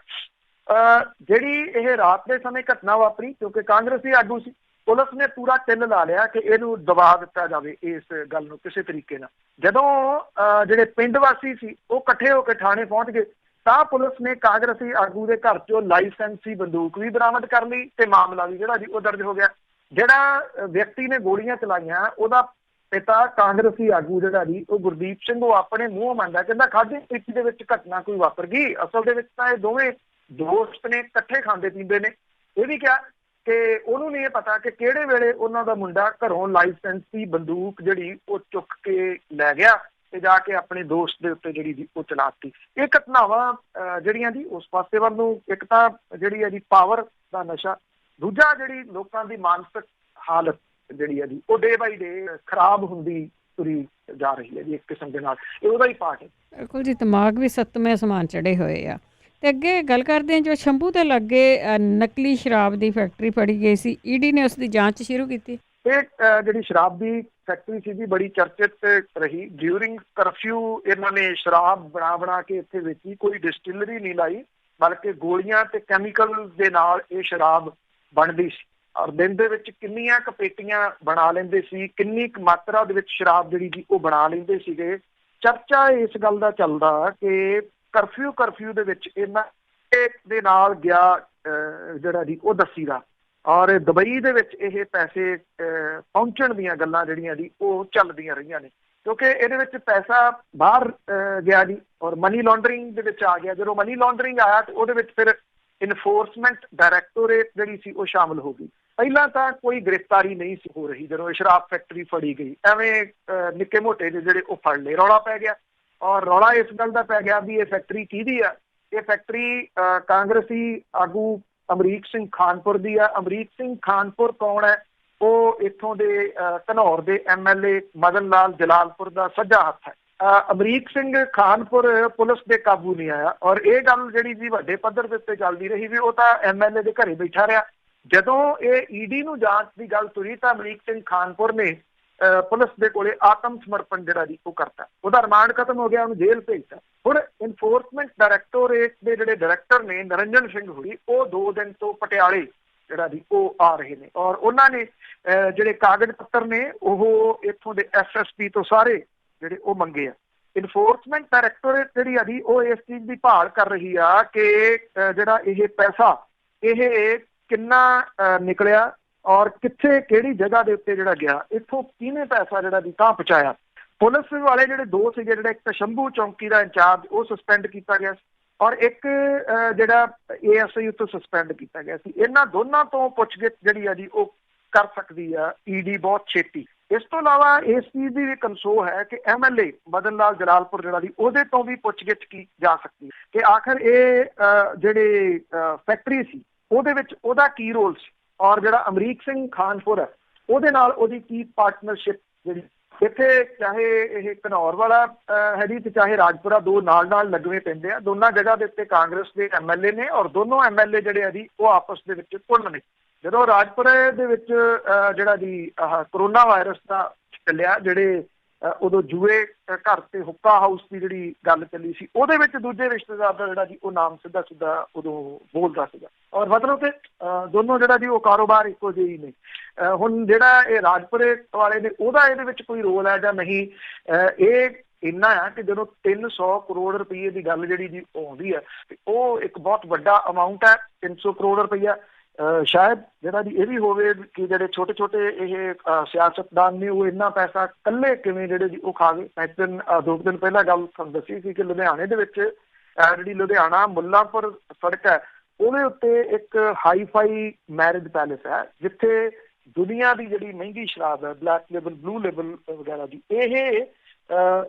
ਜਿਹੜੀ ਇਹ ਰਾਤ ਦੇ ਸਮੇਂ ਘਟਨਾ ਵਾਪਰੀ, ਕਿਉਂਕਿ ਕਾਂਗਰਸੀ ਆਗੂ ਸੀ, ਪੁਲਿਸ ਨੇ ਪੂਰਾ ਤਿਲ ਲਾ ਲਿਆ ਕਿ ਇਹਨੂੰ ਦਬਾ ਦਿੱਤਾ ਜਾਵੇ ਇਸ ਗੱਲ ਨੂੰ ਕਿਸੇ ਤਰੀਕੇ ਨਾਲ। ਜਦੋਂ ਜਿਹੜੇ ਪਿੰਡ ਵਾਸੀ ਸੀ ਉਹ ਇਕੱਠੇ ਹੋ ਕੇ ਥਾਣੇ ਪਹੁੰਚ ਗਏ ਤਾਂ ਪੁਲਿਸ ਨੇ ਕਾਂਗਰਸੀ ਆਗੂ ਦੇ ਘਰ 'ਚੋਂ ਲਾਇਸੈਂਸੀ ਬੰਦੂਕ ਵੀ ਬਰਾਮਦ ਕਰ ਲਈ ਤੇ ਮਾਮਲਾ ਵੀ ਜਿਹੜਾ ਜੀ ਉਹ ਦਰਜ ਹੋ ਗਿਆ। ਜਿਹੜਾ ਵਿਅਕਤੀ ਨੇ ਗੋਲੀਆਂ ਚਲਾਈਆਂ ਉਹਦਾ ਪਿਤਾ ਕਾਂਗਰਸੀ ਆਗੂ ਜਿਹੜਾ ਜੀ ਉਹ ਗੁਰਦੀਪ ਸਿੰਘ, ਉਹ ਆਪਣੇ ਮੂੰਹ ਮੰਨਦਾ, ਕਹਿੰਦਾ ਖਾਦੀ ਪੀਤੀ ਦੇ ਵਿੱਚ ਘਟਨਾ ਕੋਈ ਵਾਪਰ ਗਈ। ਅਸਲ ਦੇ ਵਿੱਚ ਤਾਂ ਇਹ ਦੋਵੇਂ ਦੋਸਤ ਨੇ, ਇਕੱਠੇ ਖਾਂਦੇ ਪੀਂਦੇ ਨੇ। ਇਹ ਵੀ ਕਿਹਾ ਕਿ ਉਹਨੂੰ ਨਹੀਂ ਇਹ ਪਤਾ ਕਿ ਕਿਹੜੇ ਵੇਲੇ ਉਹਨਾਂ ਦਾ ਮੁੰਡਾ ਘਰੋਂ ਲਾਇਸੈਂਸੀ ਬੰਦੂਕ ਜਿਹੜੀ ਉਹ ਚੁੱਕ ਕੇ ਲੈ ਗਿਆ ਤੇ ਜਾ ਕੇ ਆਪਣੇ ਦੋਸਤ ਦੇ ਉੱਤੇ ਜਿਹੜੀ ਜੀ ਉਹ ਚਲਾਤੀ। ਇਹ ਘਟਨਾਵਾਂ ਜਿਹੜੀਆਂ ਜੀ ਉਸ ਪਾਸੇ ਵੱਲ ਨੂੰ, ਇੱਕ ਤਾਂ ਜਿਹੜੀ ਹੈ ਜੀ ਪਾਵਰ ਦਾ ਨਸ਼ਾ, ਦੂਜਾ ਜਿਹੜੀ ਲੋਕਾਂ ਦੀ ਮਾਨਸਿਕ ਹਾਲਤ ਜਿਹੜੀ ਹੈ ਜੀ ਉਹ ਡੇ ਬਾਈ ਡੇ ਖਰਾਬ ਹੁੰਦੀ ਤੁਰੀ ਜਾ ਰਹੀ ਹੈ ਜੀ ਇੱਕ ਕਿਸਮ ਦੇ ਨਾਲ। ਇਹ ਉਹਦਾ ਹੀ ਪਾਰਟ ਹੈ। ਬਿਲਕੁਲ ਜੀ, ਦਿਮਾਗ ਵੀ ਸੱਤਵੇਂ ਅਸਮਾਨ ਚੜ੍ਹੇ ਹੋਏ ਆ। ਤੇ ਅੱਗੇ ਗੱਲ ਕਰਦੇ ਹਾਂ, ਜੋ ਸ਼ੰਭੂ ਦੇ ਲਾਗੇ ਨਕਲੀ ਸ਼ਰਾਬ ਦੀ ਫੈਕਟਰੀ ਫੜੀ ਗਈ ਸੀ, ਈਡੀ ਨੇ ਉਸ ਦੀ ਜਾਂਚ ਸ਼ੁਰੂ ਕੀਤੀ। ਇਹ ਜਿਹੜੀ ਸ਼ਰਾਬ ਦੀ ਫੈਕਟਰੀ ਸੀ ਜੀ ਬੜੀ ਚਰਚਿਤ ਰਹੀ। ਡਿਊਰਿੰਗ ਕਰਫਿਊ ਇਹਨਾਂ ਨੇ ਸ਼ਰਾਬ ਬਣਾ ਕੇ ਇੱਥੇ ਵੇਚੀ, ਕੋਈ ਡਿਸਟਿਲਰੀ ਨਹੀਂ ਲਾਈ, ਬਲਕਿ ਗੋਲੀਆਂ ਤੇ ਕੈਮੀਕਲ ਦੇ ਨਾਲ ਇਹ ਸ਼ਰਾਬ ਬਣਦੀ ਸੀ। ਔਰ ਦਿਨ ਦੇ ਵਿੱਚ ਕਿੰਨੀਆਂ ਕੁ ਪੇਟੀਆਂ ਬਣਾ ਲੈਂਦੇ ਸੀ, ਕਿੰਨੀ ਕੁ ਮਾਤਰਾ ਦੇ ਵਿੱਚ ਸ਼ਰਾਬ ਜਿਹੜੀ ਜੀ ਉਹ ਬਣਾ ਲੈਂਦੇ ਸੀਗੇ। ਚਰਚਾ ਇਸ ਗੱਲ ਦਾ ਚੱਲਦਾ ਕਿ ਕਰਫਿਊ ਦੇ ਵਿੱਚ ਇਹਨਾਂ ਦੇ ਨਾਲ ਗਿਆ ਜਿਹੜਾ ਜੀ ਉਹ ਦੱਸੀਦਾ, ਔਰ ਦੁਬਈ ਦੇ ਵਿੱਚ ਇਹ ਪੈਸੇ ਪਹੁੰਚਣ ਦੀਆਂ ਗੱਲਾਂ ਜਿਹੜੀਆਂ ਜੀ ਉਹ ਚੱਲਦੀਆਂ ਰਹੀਆਂ ਨੇ, ਕਿਉਂਕਿ ਇਹਦੇ ਵਿੱਚ ਪੈਸਾ ਬਾਹਰ ਗਿਆ ਜੀ ਔਰ ਮਨੀ ਲਾਂਡਰਿੰਗ ਦੇ ਵਿੱਚ ਆ ਗਿਆ। ਜਦੋਂ ਮਨੀ ਲਾਂਡਰਿੰਗ ਆਇਆ ਤੇ ਉਹਦੇ ਵਿੱਚ ਫਿਰ ਇਨਫੋਰਸਮੈਂਟ ਡਾਇਰੈਕਟੋਰੇਟ ਜਿਹੜੀ ਸੀ ਉਹ ਸ਼ਾਮਲ ਹੋ ਗਈ। ਪਹਿਲਾਂ ਤਾਂ ਕੋਈ ਗ੍ਰਿਫਤਾਰੀ ਨਹੀਂ ਸੀ ਹੋ ਰਹੀ, ਜਦੋਂ ਸ਼ਰਾਬ ਫੈਕਟਰੀ ਫੜੀ ਗਈ ਐਵੇਂ ਨਿੱਕੇ ਮੋਟੇ ਜਿਹੜੇ ਉਹ ਫੜ ਲਏ, ਰੌਲਾ ਪੈ ਗਿਆ। ਔਰ ਰੌਲਾ ਇਸ ਗੱਲ ਦਾ ਪੈ ਗਿਆ ਵੀ ਇਹ ਫੈਕਟਰੀ ਕਿਹਦੀ ਆ। ਇਹ ਫੈਕਟਰੀ ਕਾਂਗਰਸੀ ਆਗੂ ਅਮਰੀਕ ਸਿੰਘ ਖਾਨਪੁਰ ਦੀ ਆ। ਅਮਰੀਕ ਸਿੰਘ ਖਾਨਪੁਰ ਕੌਣ ਹੈ? ਉਹ ਇੱਥੋਂ ਦੇ ਘਨੌਰ ਦੇ MLA ਮਦਨ ਲਾਲ ਜਲਾਲਪੁਰ ਦਾ ਸੱਜਾ ਹੱਥ ਹੈ। ਅਮਰੀਕ ਸਿੰਘ ਖਾਨਪੁਰ ਪੁਲਿਸ ਦੇ ਕਾਬੂ ਨਹੀਂ ਆਇਆ, ਔਰ ਇਹ ਗੱਲ ਜਿਹੜੀ ਜੀ ਵੱਡੇ ਪੱਧਰ ਦੇ ਉੱਤੇ ਚੱਲਦੀ ਰਹੀ ਵੀ ਉਹ ਤਾਂ MLA ਦੇ ਘਰੇ ਬੈਠਾ ਰਿਹਾ। ਜਦੋਂ ਇਹ ED ਨੂੰ ਜਾਂਚ ਦੀ ਗੱਲ ਤੁਰੀ ਤਾਂ ਅਮਰੀਕ ਸਿੰਘ ਖਾਨਪੁਰ ਨੇ ਪੁਲਿਸ ਦੇ ਕੋਲੇ ਆਤਮ ਸਮਰਪਣ ਜਿਹੜਾ ਜੀ ਉਹ ਕਰਤਾ। ਉਹਦਾ ਰਿਮਾਂਡ ਖਤਮ ਹੋ ਗਿਆ, ਉਹਨੂੰ ਜੇਲ੍ਹ ਭੇਜਤਾ। ਹੁਣ ਇਨਫੋਰਸਮੈਂਟ ਡਾਇਰੈਕਟੋਰੇਟ ਦੇ ਜਿਹੜੇ ਡਾਇਰੈਕਟਰ ਨੇ ਨਰਿੰਜਨ ਸਿੰਘ ਹੁੜੀ, ਉਹ 2 ਦਿਨ ਤੋਂ ਪਟਿਆਲੇ ਜਿਹੜਾ ਜੀ ਉਹ ਆ ਰਹੇ ਨੇ, ਔਰ ਉਹਨਾਂ ਨੇ ਜਿਹੜੇ ਕਾਗਜ਼ ਪੱਤਰ ਨੇ ਉਹ ਇੱਥੋਂ ਦੇ SSP ਤੋਂ ਸਾਰੇ ਜਿਹੜੇ ਉਹ ਮੰਗੇ ਆ। ਇਨਫੋਰਸਮੈਂਟ ਡਾਇਰੈਕਟੋਰੇਟ ਜਿਹੜੀ ਆ ਜੀ ਉਹ ਇਸ ਚੀਜ਼ ਦੀ ਭਾਲ ਕਰ ਰਹੀ ਆ ਕਿ ਜਿਹੜਾ ਇਹ ਪੈਸਾ ਇਹ ਕਿੰਨਾ ਨਿਕਲਿਆ ਔਰ ਕਿੱਥੇ ਕਿਹੜੀ ਜਗ੍ਹਾ ਦੇ ਉੱਤੇ ਜਿਹੜਾ ਗਿਆ, ਇੱਥੋਂ ਕਿਹਨੇ ਪੈਸਾ ਜਿਹੜਾ ਜੀ ਤਾਂ ਪਹੁੰਚਾਇਆ। ਪੁਲਿਸ ਵਾਲੇ ਜਿਹੜੇ 2 ਸੀਗੇ, ਜਿਹੜਾ ਇੱਕ ਸ਼ੰਭੂ ਚੌਂਕੀ ਦਾ ਇੰਚਾਰਜ ਉਹ ਸਸਪੈਂਡ ਕੀਤਾ ਗਿਆ ਸੀ, ਔਰ ਇੱਕ ਜਿਹੜਾ ASI ਉੱਤੋਂ ਸਸਪੈਂਡ ਕੀਤਾ ਗਿਆ ਸੀ। ਇਹਨਾਂ ਦੋਨਾਂ ਤੋਂ ਪੁੱਛਗਿੱਛ ਜਿਹੜੀ ਆ ਜੀ ਉਹ ਕਰ ਸਕਦੀ ਆ ED ਬਹੁਤ ਛੇਤੀ। ਇਸ ਤੋਂ ਇਲਾਵਾ ਇਸ ਚੀਜ਼ ਦੀ ਵੀ ਕੰਸੋ ਹੈ ਕਿ MLA ਮਦਨ ਲਾਲ ਜਲਾਲਪੁਰ ਜਿਹੜਾ ਜੀ ਉਹਦੇ ਤੋਂ ਵੀ ਪੁੱਛਗਿੱਛ ਕੀ ਜਾ ਸਕਦੀ ਕਿ ਆਖਰ ਇਹ ਜਿਹੜੇ ਫੈਕਟਰੀ ਸੀ ਉਹਦੇ ਵਿੱਚ ਉਹਦਾ ਕੀ ਰੋਲ ਸੀ, ਔਰ ਜਿਹੜਾ ਅਮਰੀਕ ਸਿੰਘ ਖਾਨਪੁਰ ਹੈ ਉਹਦੇ ਨਾਲ ਉਹਦੀ ਕੀ ਪਾਰਟਨਰਸ਼ਿਪ ਜਿਹੜੀ ਇੱਥੇ, ਚਾਹੇ ਇਹ ਘਨੌਰ ਵਾਲਾ ਹੈ ਜੀ ਤੇ ਚਾਹੇ ਰਾਜਪੁਰਾ, 2 ਨਾਲ ਲੱਗਵੇਂ ਪੈਂਦੇ ਆ। ਦੋਨਾਂ ਜਗ੍ਹਾ ਦੇ ਉੱਤੇ ਕਾਂਗਰਸ ਦੇ MLA ਨੇ, ਔਰ ਦੋਨੋਂ MLA ਜਿਹੜੇ ਆ ਜੀ ਉਹ ਆਪਸ ਦੇ ਵਿੱਚ ਭੁੰਨ ਨੇ। ਜਦੋਂ ਰਾਜਪੁਰੇ ਦੇ ਵਿੱਚ ਜਿਹੜਾ ਜੀ ਕਰੋਨਾ ਵਾਇਰਸ ਦਾ ਚੱਲਿਆ, ਜਿਹੜੇ ਉਦੋਂ ਜੂਏ ਘਰ ਤੇ ਹੁੱਕਾ ਹਾਊਸ ਦੀ ਜਿਹੜੀ ਗੱਲ ਚੱਲੀ ਸੀ, ਉਹਦੇ ਵਿੱਚ ਦੂਜੇ ਰਿਸ਼ਤੇਦਾਰ ਦਾ ਜਿਹੜਾ ਜੀ ਉਹ ਨਾਮ ਸਿੱਧਾ ਉਦੋਂ ਬੋਲਦਾ ਸੀਗਾ, ਔਰ ਮਤਲਬ ਕਿ ਦੋਨੋਂ ਜਿਹੜਾ ਜੀ ਉਹ ਕਾਰੋਬਾਰ ਇੱਕੋ ਜਿਹੇ ਹੀ ਨੇ। ਹੁਣ ਜਿਹੜਾ ਇਹ ਰਾਜਪੁਰੇ ਵਾਲੇ ਨੇ ਉਹਦਾ ਇਹਦੇ ਵਿੱਚ ਕੋਈ ਰੋਲ ਹੈ ਜਾਂ ਨਹੀਂ, ਇਹ ਇੰਨਾ ਆ ਕਿ ਜਦੋਂ 300 ਕਰੋੜ ਰੁਪਏ ਦੀ ਗੱਲ ਜਿਹੜੀ ਜੀ ਆਉਂਦੀ ਹੈ ਤੇ ਉਹ ਇੱਕ ਬਹੁਤ ਵੱਡਾ ਅਮਾਊਂਟ ਹੈ। 300 ਕਰੋੜ ਰੁਪਈਆ ਸ਼ਾਇਦ ਜਿਹੜਾ ਜੀ ਇਹ ਵੀ ਹੋਵੇ ਕਿ ਜਿਹੜੇ ਛੋਟੇ ਇਹ ਸਿਆਸਤਦਾਨ ਨੇ ਉਹ ਇੰਨਾ ਪੈਸਾ ਇਕੱਲੇ ਕਿਵੇਂ ਜਿਹੜੇ ਜੀ ਉਹ ਖਾ ਗਏ। 2 ਦਿਨ ਪਹਿਲਾਂ ਗੱਲ ਤੁਹਾਨੂੰ ਦੱਸੀ ਸੀ ਕਿ ਲੁਧਿਆਣੇ ਦੇ ਵਿੱਚ ਜਿਹੜੀ ਲੁਧਿਆਣਾ ਮੁੱਲਾਂਪੁਰ ਸੜਕ ਹੈ ਉਹਦੇ ਉੱਤੇ ਇੱਕ ਹਾਈਫਾਈ ਮੈਰਿਜ ਪੈਲੇਸ ਹੈ, ਜਿੱਥੇ ਦੁਨੀਆ ਦੀ ਜਿਹੜੀ ਮਹਿੰਗੀ ਸ਼ਰਾਬ ਹੈ, ਬਲੈਕ ਲੇਬਲ, ਬਲੂ ਲੇਬਲ ਵਗੈਰਾ ਦੀ, ਇਹ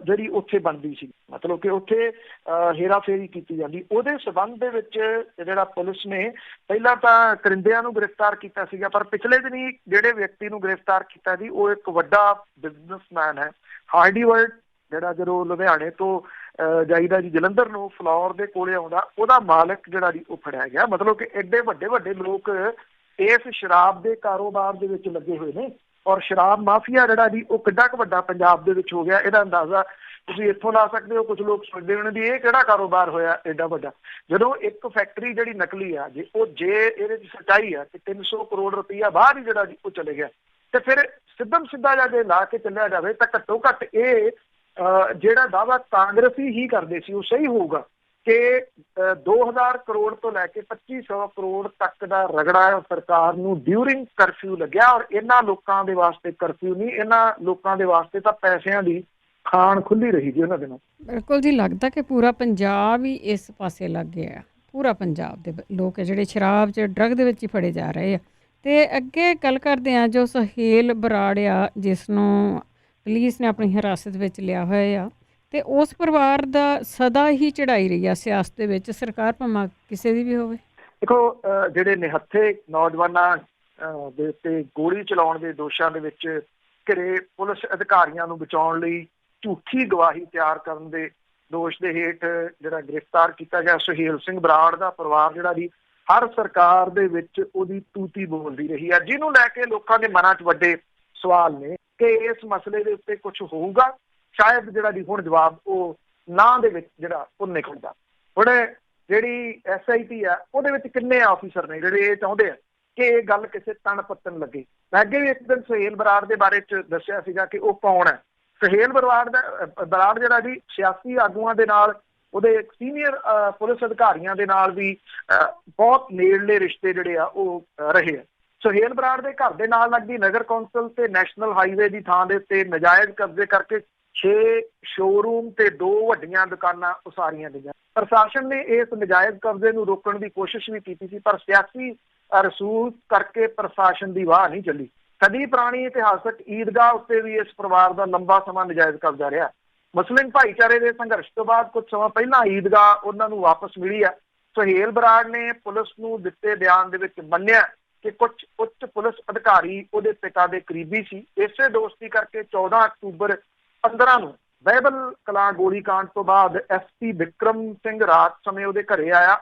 ਜਿਹੜੀ ਉੱਥੇ ਬਣਦੀ ਸੀ। ਮਤਲਬ ਕਿ ਉੱਥੇ ਹੇਰਾਫੇਰੀ ਕੀਤੀ ਜਾਂਦੀ। ਉਹਦੇ ਸਬੰਧ ਦੇ ਵਿੱਚ ਜਿਹੜਾ ਪੁਲਿਸ ਨੇ ਪਹਿਲਾਂ ਤਾਂ ਕਰਿੰਦਿਆਂ ਨੂੰ ਗ੍ਰਿਫਤਾਰ ਕੀਤਾ ਸੀਗਾ, ਪਰ ਪਿਛਲੇ ਦਿਨੀ ਜਿਹੜੇ ਵਿਅਕਤੀ ਨੂੰ ਗ੍ਰਿਫਤਾਰ ਕੀਤਾ ਜੀ ਉਹ ਇੱਕ ਵੱਡਾ ਬਿਜ਼ਨਸਮੈਨ ਹੈ। ਹਾਰਡੀ ਵਰਲਡ ਜਿਹੜਾ ਜਦੋਂ ਲੁਧਿਆਣੇ ਤੋਂ ਜਾਈਦਾ ਜੀ ਜਲੰਧਰ ਨੂੰ, ਫਲੋਰ ਦੇ ਕੋਲੇ ਆਉਂਦਾ, ਉਹਦਾ ਮਾਲਕ ਜਿਹੜਾ ਜੀ ਉਹ ਫੜਿਆ ਗਿਆ। ਮਤਲਬ ਕਿ ਐਡੇ ਵੱਡੇ ਲੋਕ ਇਸ ਸ਼ਰਾਬ ਦੇ ਕਾਰੋਬਾਰ ਦੇ ਵਿੱਚ ਲੱਗੇ ਹੋਏ ਨੇ, ਔਰ ਸ਼ਰਾਬ ਮਾਫੀਆ ਜਿਹੜਾ ਜੀ ਉਹ ਕਿੱਡਾ ਕੁ ਵੱਡਾ ਪੰਜਾਬ ਦੇ ਵਿੱਚ ਹੋ ਗਿਆ, ਇਹਦਾ ਅੰਦਾਜ਼ਾ ਤੁਸੀਂ ਇੱਥੋਂ ਲਾ ਸਕਦੇ ਹੋ। ਕੁਝ ਲੋਕ ਸੋਚਦੇ ਹੋਣੇ ਵੀ ਇਹ ਕਿਹੜਾ ਕਾਰੋਬਾਰ ਹੋਇਆ ਐਡਾ ਵੱਡਾ। ਜਦੋਂ ਇੱਕ ਫੈਕਟਰੀ ਜਿਹੜੀ ਨਕਲੀ ਆ, ਜੇ ਇਹਦੇ 'ਚ ਸੱਚਾਈ ਆ ਕਿ 300 ਕਰੋੜ ਰੁਪਈਆ ਬਾਹਰ ਹੀ ਜਿਹੜਾ ਜੀ ਉਹ ਚਲੇ ਗਿਆ, ਤੇ ਫਿਰ ਸਿੱਧਾ ਜੇ ਲਾ ਕੇ ਚੱਲਿਆ ਜਾਵੇ ਤਾਂ ਘੱਟੋ ਘੱਟ ਇਹ ਜਿਹੜਾ ਦਾਅਵਾ ਕਾਂਗਰਸੀ ਹੀ ਕਰਦੇ ਸੀ ਉਹ ਸਹੀ ਹੋਊਗਾ ਕਿ 2000 ਕਰੋੜ ਤੋਂ ਲੈ ਕੇ 2500 ਕਰੋੜ ਤੱਕ ਦਾ ਰਗੜਾ ਸਰਕਾਰ ਨੂੰ ਡਿਊਰਿੰਗ ਕਰਫਿਊ ਲੱਗਿਆ। ਔਰ ਇਹਨਾਂ ਲੋਕਾਂ ਦੇ ਵਾਸਤੇ ਕਰਫਿਊ ਨਹੀਂ, ਇਹਨਾਂ ਲੋਕਾਂ ਦੇ ਵਾਸਤੇ ਤਾਂ ਪੈਸਿਆਂ ਦੀ ਖਾਣ ਖੁੱਲੀ ਰਹੀ ਜੀ ਉਹਨਾਂ ਦੇ ਨਾਲ। ਬਿਲਕੁਲ ਜੀ, ਲੱਗਦਾ ਕਿ ਪੂਰਾ ਪੰਜਾਬ ਹੀ ਇਸ ਪਾਸੇ ਲੱਗ ਗਿਆ। ਪੂਰਾ ਪੰਜਾਬ ਦੇ ਲੋਕ ਹੈ ਜਿਹੜੇ ਸ਼ਰਾਬ 'ਚ, ਡਰੱਗ ਦੇ ਵਿੱਚ ਹੀ ਫੜੇ ਜਾ ਰਹੇ ਆ। ਅਤੇ ਅੱਗੇ ਗੱਲ ਕਰਦੇ ਹਾਂ ਜੋ ਸੁਹੇਲ ਬਰਾੜ ਆ, ਜਿਸ ਨੂੰ ਪੁਲਿਸ ਨੇ ਆਪਣੀ ਹਿਰਾਸਤ ਵਿੱਚ ਲਿਆ ਹੋਇਆ ਆ, ਅਤੇ ਉਸ ਪਰਿਵਾਰ ਦਾ ਸਦਾ ਹੀ ਚੜ੍ਹਾਈ ਰਹੀ ਆ ਸਿਆਸਤ ਦੇ ਵਿੱਚ, ਸਰਕਾਰ ਭਾਵੇਂ ਕਿਸੇ ਦੀ ਵੀ ਹੋਵੇ। ਦੇਖੋ, ਜਿਹੜੇ ਨਿਹੱਥੇ ਨੌਜਵਾਨਾਂ ਦੇ ਉੱਤੇ ਗੋਲੀ ਚਲਾਉਣ ਦੇ ਦੋਸ਼ਾਂ ਦੇ ਵਿੱਚ ਘਿਰੇ ਪੁਲਿਸ ਅਧਿਕਾਰੀਆਂ ਨੂੰ ਬਚਾਉਣ ਲਈ ਝੂਠੀ ਗਵਾਹੀ ਤਿਆਰ ਕਰਨ ਦੇ ਦੋਸ਼ ਦੇ ਹੇਠ ਜਿਹੜਾ ਗ੍ਰਿਫਤਾਰ ਕੀਤਾ ਗਿਆ ਸੁਹੇਲ ਸਿੰਘ ਬਰਾੜ ਦਾ ਪਰਿਵਾਰ ਜਿਹੜਾ ਜੀ ਹਰ ਸਰਕਾਰ ਦੇ ਵਿੱਚ ਉਹਦੀ ਤੂਤੀ ਬੋਲਦੀ ਰਹੀ ਹੈ, ਜਿਹਨੂੰ ਲੈ ਕੇ ਲੋਕਾਂ ਦੇ ਮਨਾਂ 'ਚ ਵੱਡੇ ਸਵਾਲ ਨੇ ਕਿ ਇਸ ਮਸਲੇ ਦੇ ਉੱਤੇ ਕੁਝ ਹੋਊਗਾ। ਸ਼ਾਇਦ ਜਿਹੜਾ ਜੀ ਹੁਣ ਜਵਾਬ ਉਹ ਨਾਂ ਦੇ ਵਿੱਚ ਜਿਹੜਾ ਉਹ ਨਿਕਲਦਾ। ਹੁਣ ਜਿਹੜੀ SIT ਆ ਉਹਦੇ ਵਿੱਚ ਕਿੰਨੇ ਆਫੀਸਰ ਨੇ ਜਿਹੜੇ ਇਹ ਚਾਹੁੰਦੇ ਆ ਕਿ ਇਹ ਗੱਲ ਕਿਸੇ ਤਣ ਪੱਤਣ ਲੱਗੇ। ਮੈਂ ਅੱਗੇ ਵੀ ਇੱਕ ਦਿਨ ਸੁਹੇਲ ਬਰਾੜ ਦੇ ਬਾਰੇ ਚ ਦੱਸਿਆ ਸੀਗਾ ਕਿ ਉਹ ਕੌਣ ਹੈ। ਸੁਹੇਲ ਬਰਾੜ ਜਿਹੜਾ ਜੀ ਸਿਆਸੀ ਆਗੂਆਂ ਦੇ ਨਾਲ, ਉਹਦੇ ਸੀਨੀਅਰ ਪੁਲਿਸ ਅਧਿਕਾਰੀਆਂ ਦੇ ਨਾਲ ਵੀ ਬਹੁਤ ਨੇੜਲੇ ਰਿਸ਼ਤੇ ਜਿਹੜੇ ਆ ਉਹ ਰਹੇ ਆ। ਸੁਹੇਲ ਬਰਾੜ ਦੇ ਘਰ ਦੇ ਨਾਲ ਲੱਗਦੀ ਨਗਰ ਕੌਂਸਲ ਤੇ ਨੈਸ਼ਨਲ ਹਾਈਵੇ ਦੀ ਥਾਂ ਦੇ ਉੱਤੇ ਨਜਾਇਜ਼ ਕਬਜ਼ੇ ਕਰਕੇ 6 ਸ਼ੋਰੂਮ ਤੇ 2 ਵੱਡੀਆਂ ਦੁਕਾਨਾਂ ਉਸਾਰੀਆਂ ਗਈਆਂ। ਪ੍ਰਸ਼ਾਸਨ ਨੇ ਇਸ ਨਜਾਇਜ਼ ਕਬਜ਼ੇ ਨੂੰ ਰੋਕਣ ਦੀ ਕੋਸ਼ਿਸ਼ ਵੀ ਕੀਤੀ ਸੀ, ਪਰ ਸਿਆਸੀ ਰਸੂਖ ਕਰਕੇ ਪ੍ਰਸ਼ਾਸਨ ਦੀ ਵਾਹ ਨਹੀਂ ਚੱਲੀ। ਸਦੀ ਪੁਰਾਣੀ ਇਤਿਹਾਸਕ ਈਦਗਾਹ ਉੱਤੇ ਵੀ ਇਸ ਪਰਿਵਾਰ ਦਾ ਲੰਬਾ ਸਮਾਂ ਨਜਾਇਜ਼ ਕਬਜ਼ਾ ਰਿਹਾ। ਮੁਸਲਿਮ ਭਾਈਚਾਰੇ ਦੇ ਸੰਘਰਸ਼ ਤੋਂ ਬਾਅਦ ਕੁਝ ਸਮਾਂ ਪਹਿਲਾਂ ਈਦਗਾਹ ਉਹਨਾਂ ਨੂੰ ਵਾਪਸ ਮਿਲੀ ਆ। ਸੁਹੇਲ ਬਰਾੜ ਨੇ ਪੁਲਿਸ ਨੂੰ ਦਿੱਤੇ ਬਿਆਨ ਦੇ ਵਿੱਚ ਮੰਨਿਆ ਕਿ ਕੁਝ ਉੱਚ ਪੁਲਿਸ ਅਧਿਕਾਰੀ ਉਹਦੇ ਪਿਤਾ ਦੇ ਕਰੀਬੀ ਸੀ। ਇਸੇ ਦੋਸਤੀ ਕਰਕੇ 14 ਅਕਤੂਬਰ 15 ਨੂੰ ਬਾਈਬਲ ਕਲਾਂ ਗੋਲੀकांड ਤੋਂ ਬਾਅਦ SP ਵਿਕਰਮ ਸਿੰਘ ਰਾਤ ਸਮੇਂ ਉਹਦੇ ਘਰੇ ਆਇਆ।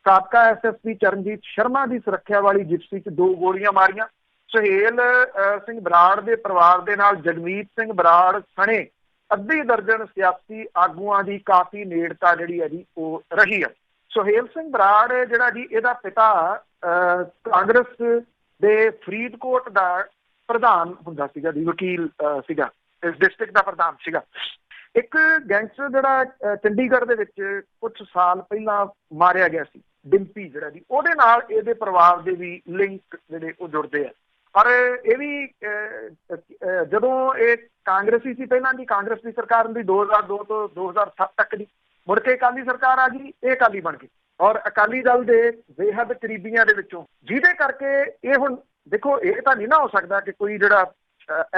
ਸਾਬਕਾ SSP ਚਰਨਜੀਤ ਸ਼ਰਮਾ ਦੀ ਸੁਰੱਖਿਆ ਵਾਲੀ ਜਿਪਸੀ 'ਚ 2 ਗੋਲੀਆਂ ਮਾਰੀਆਂ। ਸੁਹੇਲ ਸਿੰਘ ਬਰਾੜ ਦੇ ਪਰਿਵਾਰ ਦੇ ਨਾਲ ਜਗਮੀਤ ਸਿੰਘ ਬਰਾੜ ਸਣੇ ਅੱਧੀ ਦਰਜਨ ਸਿਆਸੀ ਆਗੂਆਂ ਦੀ ਕਾਫੀ ਨੇੜਤਾ ਜਿਹੜੀ ਹੈ ਜੀ ਉਹ ਰਹੀ ਹੈ। ਸੁਹੇਲ ਸਿੰਘ ਬਰਾੜ ਜਿਹੜਾ ਜੀ ਇਹਦਾ ਪਿਤਾ ਕਾਂਗਰਸ ਦੇ ਫਰੀਦਕੋਟ ਦਾ ਪ੍ਰਧਾਨ ਹੁੰਦਾ ਸੀਗਾ ਜੀ, ਵਕੀਲ ਸੀਗਾ, ਇਸ ਡਿਸਟ੍ਰਿਕਟ ਦਾ ਪ੍ਰਧਾਨ ਸੀਗਾ। ਇੱਕ ਗੈਂਗਸਟਰ ਜਿਹੜਾ ਚੰਡੀਗੜ੍ਹ ਦੇ ਵਿੱਚ ਕੁਝ ਸਾਲ ਪਹਿਲਾਂ ਮਾਰਿਆ ਗਿਆ ਸੀ, ਡਿੰਪੀ ਜਿਹੜਾ ਜੀ, ਉਹਦੇ ਨਾਲ ਇਹਦੇ ਪਰਿਵਾਰ ਦੇ ਵੀ ਲਿੰਕ ਜਿਹੜੇ ਉਹ ਜੁੜਦੇ ਆ। ਪਰ ਇਹ ਵੀ ਜਦੋਂ ਇਹ ਕਾਂਗਰਸੀ ਸੀ ਪਹਿਲਾਂ ਦੀ, ਕਾਂਗਰਸ ਦੀ ਸਰਕਾਰ ਹੁੰਦੀ 2002 ਤੋਂ 2007 ਤੱਕ ਦੀ, ਮੁੜ ਕੇ ਅਕਾਲੀ ਸਰਕਾਰ ਆ ਗਈ, ਇਹ ਅਕਾਲੀ ਬਣ ਗਈ ਔਰ ਅਕਾਲੀ ਦਲ ਦੇ ਬੇਹੱਦ ਕਰੀਬੀਆਂ ਦੇ ਵਿੱਚੋਂ, ਜਿਹਦੇ ਕਰਕੇ ਇਹ ਹੁਣ ਦੇਖੋ ਇਹ ਤਾਂ ਨਹੀਂ ਨਾ ਹੋ ਸਕਦਾ ਕਿ ਕੋਈ ਜਿਹੜਾ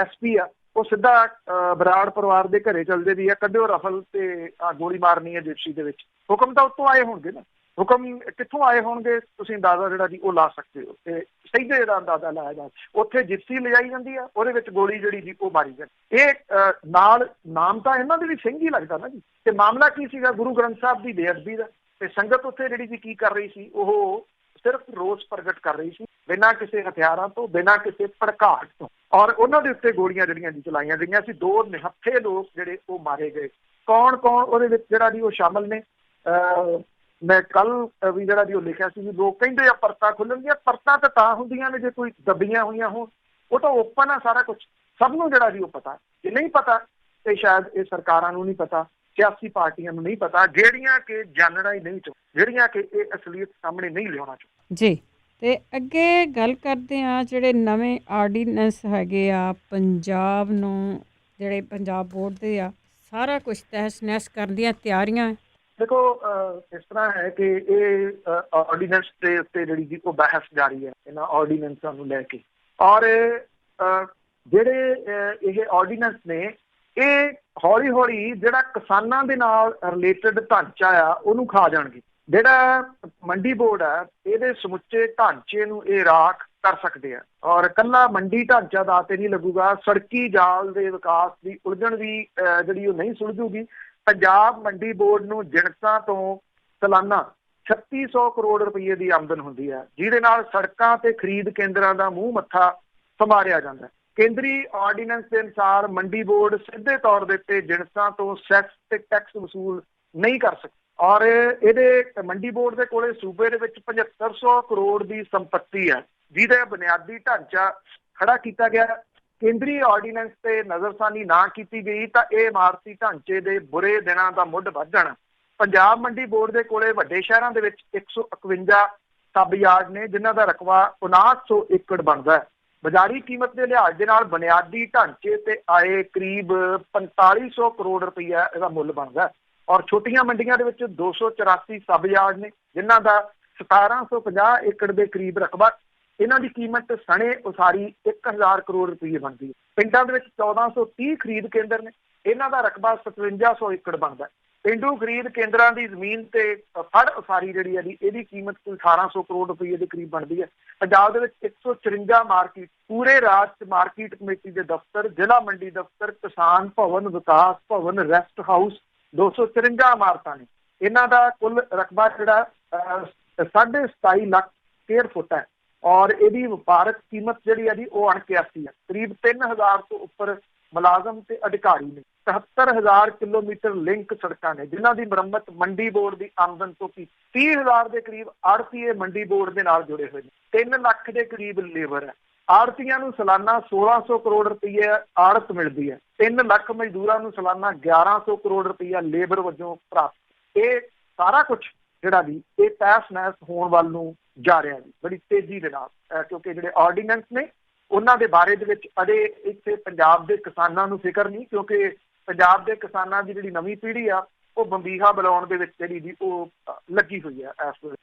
SP ਆ ਉਹ ਸਿੱਧਾ ਬਰਾੜ ਪਰਿਵਾਰ ਦੇ ਘਰੇ ਚੱਲਦੇ ਵੀ ਆ, ਕੱਢਿਓ ਰਫਲ ਤੇ ਗੋਲੀ ਮਾਰਨੀ ਹੈ ਜਿਪਸੀ ਦੇ ਵਿੱਚ। ਹੁਕਮ ਤਾਂ ਉੱਤੋਂ ਆਏ ਹੋਣਗੇ ਨਾ, ਹੁਕਮ ਕਿੱਥੋਂ ਆਏ ਹੋਣਗੇ ਤੁਸੀਂ ਅੰਦਾਜ਼ਾ ਜਿਹੜਾ ਜੀ ਉਹ ਲਾ ਸਕਦੇ ਹੋ। ਤੇ ਸਹੀਦੇ ਦਾ ਅੰਦਾਜ਼ਾ ਲਾਇਆ ਜਾ, ਉੱਥੇ ਜਿਪਸੀ ਲਿਜਾਈ ਜਾਂਦੀ ਆ, ਉਹਦੇ ਵਿੱਚ ਗੋਲੀ ਜਿਹੜੀ ਜੀ ਉਹ ਮਾਰੀ ਜਾਂਦੀ। ਇਹ ਨਾਲ ਨਾਮ ਤਾਂ ਇਹਨਾਂ ਦੇ ਵੀ ਸਿੰਘ ਹੀ ਲੱਗਦਾ ਨਾ ਜੀ। ਤੇ ਮਾਮਲਾ ਕੀ ਸੀਗਾ? ਗੁਰੂ ਗ੍ਰੰਥ ਸਾਹਿਬ ਦੀ ਬੇਅਦਬੀ ਦਾ। ਤੇ ਸੰਗਤ ਉੱਥੇ ਜਿਹੜੀ ਜੀ ਕੀ ਕਰ ਰਹੀ ਸੀ? ਉਹ ਸਿਰਫ ਰੋਸ ਪ੍ਰਗਟ ਕਰ ਰਹੀ ਸੀ, ਬਿਨਾਂ ਕਿਸੇ ਹਥਿਆਰਾਂ ਤੋਂ, ਬਿਨਾਂ ਕਿਸੇ ਭੜਕਾਹਟ ਤੋਂ। ਔਰ ਉਹਨਾਂ ਦੇ ਉੱਤੇ ਗੋਲੀਆਂ ਜਿਹੜੀਆਂ ਜੀ ਚਲਾਈਆਂ ਗਈਆਂ ਸੀ। 2 ਨਿਹੱਥੇ ਲੋਕ ਜਿਹੜੇ ਉਹ ਮਾਰੇ ਗਏ। ਕੌਣ ਕੌਣ ਉਹਦੇ ਵਿੱਚ ਜਿਹੜਾ ਜੀ ਉਹ ਸ਼ਾਮਲ ਨੇ? ਮੈਂ ਕੱਲ ਵੀ ਜਿਹੜਾ ਜੀ ਉਹ ਲਿਖਿਆ ਸੀ ਵੀ ਲੋਕ ਕਹਿੰਦੇ ਆ ਪਰਤਾਂ ਖੁੱਲਣਗੀਆਂ। ਪਰਤਾਂ ਤਾਂ ਹੁੰਦੀਆਂ ਨੇ ਜੇ ਕੋਈ ਦੱਬੀਆਂ ਹੋਈਆਂ ਹੋਣ, ਉਹ ਤਾਂ ਓਪਨ ਆ ਸਾਰਾ ਕੁਝ, ਸਭ ਨੂੰ ਜਿਹੜਾ ਜੀ ਉਹ ਪਤਾ। ਜੇ ਨਹੀਂ ਪਤਾ ਤੇ ਸ਼ਾਇਦ ਇਹ ਸਰਕਾਰਾਂ ਨੂੰ ਨਹੀਂ ਪਤਾ, ਸਿਆਸੀ ਪਾਰਟੀਆਂ ਨੂੰ ਨਹੀਂ ਪਤਾ, ਜਿਹੜੀਆਂ ਕਿ ਜਾਣਨਾ ਹੀ ਨਹੀਂ ਚਾਹੁੰਦੀਆਂ, ਜਿਹੜੀਆਂ ਕਿ ਇਹ ਅਸਲੀਅਤ ਸਾਹਮਣੇ ਨਹੀਂ ਲਿਆਉਣਾ ਚਾਹੁੰਦੀਆਂ ਜੀ। ਤੇ ਅੱਗੇ ਗੱਲ ਕਰਦੇ ਆ ਜਿਹੜੇ ਨਵੇਂ ਆਰਡੀਨੈਂਸ ਹੈਗੇ ਆ ਪੰਜਾਬ ਨੂੰ, ਜਿਹੜੇ ਪੰਜਾਬ ਬੋਰਡ ਦੇ ਆ, ਸਾਰਾ ਕੁਝ ਤਹਿਸ ਨਹਿਸ ਕਰਨ ਦੀਆਂ ਤਿਆਰੀਆਂ। ਦੇਖੋ ਇਸ ਤਰ੍ਹਾਂ ਹੈ ਕਿ ਇਹ ਆਰਡੀਨੈਂਸ ਦੇ ਉੱਤੇ ਜਿਹੜੀ ਜੀ ਉਹ ਬਹਿਸ ਜਾਰੀ ਹੈ ਇਹਨਾਂ ਆਰਡੀਨੈਂਸਾਂ ਨੂੰ ਲੈ ਕੇ। ਔਰ ਜਿਹੜੇ ਇਹ ਆਰਡੀਨੈਂਸ ਨੇ ਇਹ ਹੌਲੀ ਹੌਲੀ ਜਿਹੜਾ ਕਿਸਾਨਾਂ ਦੇ ਨਾਲ ਰਿਲੇਟਡ ਢਾਂਚਾ ਆ ਉਹਨੂੰ ਖਾ ਜਾਣਗੇ। ਜਿਹੜਾ ਮੰਡੀ ਬੋਰਡ ਆ ਇਹਦੇ ਸਮੁੱਚੇ ਢਾਂਚੇ ਨੂੰ ਇਹ ਰਾਖ ਕਰ ਸਕਦੇ ਆ। ਔਰ ਕੱਲਾ ਮੰਡੀ ਢਾਂਚਾ ਦਾ ਤੇ ਨਹੀਂ ਲੱਗੂਗਾ, ਸੜਕੀ ਜਾਲ ਦੇ ਵਿਕਾਸ ਦੀ ਉਲਝਣ ਵੀ ਜਿਹੜੀ ਉਹ ਨਹੀਂ ਸੁਲਝੂਗੀ। ਪੰਜਾਬ ਮੰਡੀ ਬੋਰਡ ਨੂੰ ਜਿਣਸਾਂ ਤੋਂ ਸਾਲਾਨਾ 3600 ਕਰੋੜ ਰੁਪਏ ਦੀ ਆਮਦਨ ਹੁੰਦੀ ਹੈ, ਜਿਹਦੇ ਨਾਲ ਸੜਕਾਂ ਤੇ ਖਰੀਦ ਕੇਂਦਰਾਂ ਦਾ ਮੂੰਹ ਮੱਥਾ ਸੰਵਾਰਿਆ ਜਾਂਦਾ। ਕੇਂਦਰੀ ਆਰਡੀਨੈਂਸ ਦੇ ਅਨੁਸਾਰ ਮੰਡੀ ਬੋਰਡ ਸਿੱਧੇ ਤੌਰ ਦੇ ਉੱਤੇ ਜਿਣਸਾਂ ਤੋਂ ਸੈਸ ਤੇ ਟੈਕਸ ਵਸੂਲ ਨਹੀਂ ਕਰ ਸਕਦਾ। ਔਰ ਇਹਦੇ ਮੰਡੀ ਬੋਰਡ ਦੇ ਕੋਲੇ ਸੂਬੇ ਦੇ ਵਿੱਚ 7500 ਕਰੋੜ ਦੀ ਸੰਪत्ति ਹੈ, ਜਿਹਦਾ ਬੁਨਿਆਦੀ ਢਾਂਚਾ ਖੜਾ ਕੀਤਾ ਗਿਆ। ਕੇਂਦਰੀ ਆਰਡੀਨੈਂਸ ਤੇ ਨਜ਼ਰਸਾਨੀ ਨਾ ਕੀਤੀ ਗਈ ਤਾਂ ਇਹ ਇਮਾਰਤੀ ਢਾਂਚੇ ਦੇ ਬੁਰੇ ਦਿਨਾਂ ਦਾ ਮੁੱਢ ਵੱਧ ਜਾਣਾ। ਪੰਜਾਬ ਮੰਡੀ ਬੋਰਡ ਦੇ ਕੋਲੇ ਵੱਡੇ ਸ਼ਹਿਰਾਂ ਦੇ ਵਿੱਚ 151 ਸਬ ਯਾਰਡ ਨੇ, ਜਿਨ੍ਹਾਂ ਦਾ ਰਕਬਾ 5900 ਏਕੜ ਬਣਦਾ ਹੈ। ਬਾਜ਼ਾਰੀ ਕੀਮਤ ਦੇ ਲਿਹਾਜ਼ ਦੇ ਨਾਲ ਬੁਨਿਆਦੀ ਢਾਂਚੇ ਤੇ ਆਏ ਕਰੀਬ 4500 ਕਰੋੜ ਰੁਪਈਆ ਇਹਦਾ ਮੁੱਲ ਬਣਦਾ। ਔਰ ਛੋਟੀਆਂ ਮੰਡੀਆਂ ਦੇ ਵਿੱਚ 284 ਸਬ ਯਾਰਡ ਨੇ, ਜਿਨ੍ਹਾਂ ਦਾ 1750 ਏਕੜ ਦੇ ਕਰੀਬ ਰਕਬਾ। ਇਹਨਾਂ ਦੀ ਕੀਮਤ ਸਣੇ ਉਸਾਰੀ 1000 ਕਰੋੜ ਰੁਪਏ ਬਣਦੀ ਹੈ। ਪਿੰਡਾਂ ਦੇ ਵਿੱਚ 1430 ਖਰੀਦ ਕੇਂਦਰ ਨੇ, ਇਹਨਾਂ ਦਾ ਰਕਬਾ 5700 ਏਕੜ ਬਣਦਾ। ਪੇਂਡੂ ਖਰੀਦ ਕੇਂਦਰਾਂ ਦੀ ਜ਼ਮੀਨ ਤੇ ਫੜ ਉਸਾਰੀ ਜਿਹੜੀ ਹੈ ਜੀ ਇਹਦੀ ਕੀਮਤ ਕੋਈ 1800 ਕਰੋੜ ਰੁਪਏ ਦੇ ਕਰੀਬ ਬਣਦੀ ਹੈ। ਪੰਜਾਬ ਦੇ ਵਿੱਚ 154 ਮਾਰਕੀਟ, ਪੂਰੇ ਰਾਜ 'ਚ ਮਾਰਕੀਟ ਕਮੇਟੀ ਦੇ ਦਫ਼ਤਰ, ਜ਼ਿਲ੍ਹਾ ਮੰਡੀ ਦਫ਼ਤਰ, ਕਿਸਾਨ ਭਵਨ, ਵਿਕਾਸ ਭਵਨ, ਰੈਸਟ ਹਾਊਸ, 254 ਇਮਾਰਤਾਂ ਨੇ। ਇਹਨਾਂ ਦਾ ਕੁੱਲ ਰਕਬਾ ਜਿਹੜਾ 27.5 ਲੱਖ ਸਕੁਅਰ ਫੁੱਟ ਹੈ। ਔਰ ਇਹਦੀ ਵਪਾਰਕ ਕੀਮਤ ਜਿਹੜੀ ਹੈ ਜੀ ਉਹ 81 ਹੈ। ਕਰੀਬ 3000 ਤੋਂ ਉੱਪਰ ਮੁਲਾਜ਼ਮ ਤੇ ਅਧਿਕਾਰੀ ਨੇ। 77000 ਕਿਲੋਮੀਟਰ ਲਿੰਕ ਸੜਕਾਂ ਨੇ ਜਿਨ੍ਹਾਂ ਦੀ ਮੁਰੰਮਤ ਮੰਡੀ ਬੋਰਡ ਦੀ ਆਮਦਨ ਤੋਂ ਕੀਤੀ। 30,000 ਦੇ ਕਰੀਬ ਆੜ੍ਹਤੀਏ ਮੰਡੀ ਬੋਰਡ ਦੇ ਨਾਲ ਜੁੜੇ ਹੋਏ ਨੇ। 3 ਲੱਖ ਦੇ ਕਰੀਬ ਲੇਬਰ ਹੈ। ਆੜ੍ਹਤੀਆਂ ਨੂੰ ਸਾਲਾਨਾ 1600 ਕਰੋੜ ਰੁਪਏ ਆੜਤ ਮਿਲਦੀ ਹੈ। 3 ਲੱਖ ਮਜ਼ਦੂਰਾਂ ਨੂੰ ਸਾਲਾਨਾ 1100 ਕਰੋੜ ਰੁਪਇਆ ਲੇਬਰ ਵਜੋਂ ਪ੍ਰਾਪਤ। ਇਹ ਸਾਰਾ ਕੁਝ ਜਿਹੜਾ ਵੀ ਇਹ ਤਹਿਸ ਨਹਿਸ ਹੋਣ ਵੱਲ ਨੂੰ ਜਾ ਰਿਹਾ ਜੀ ਬੜੀ ਤੇਜ਼ੀ ਦੇ ਨਾਲ, ਕਿਉਂਕਿ ਜਿਹੜੇ ਆਰਡੀਨੈਂਸ ਨੇ ਉਹਨਾਂ ਦੇ ਬਾਰੇ ਦੇ ਵਿੱਚ ਅਜੇ ਇੱਥੇ ਪੰਜਾਬ ਦੇ ਕਿਸਾਨਾਂ ਨੂੰ ਫਿਕਰ ਨਹੀਂ, ਕਿਉਂਕਿ ਪੰਜਾਬ ਦੇ ਕਿਸਾਨਾਂ ਦੀ ਜਿਹੜੀ ਨਵੀਂ ਪੀੜ੍ਹੀ ਆ ਉਹ ਬੰਬੀਹਾ ਬੁਲਾਉਣ ਦੇ ਵਿੱਚ ਜਿਹੜੀ ਜੀ ਉਹ ਲੱਗੀ ਹੋਈ ਹੈ ਇਸ ਵੇਲੇ,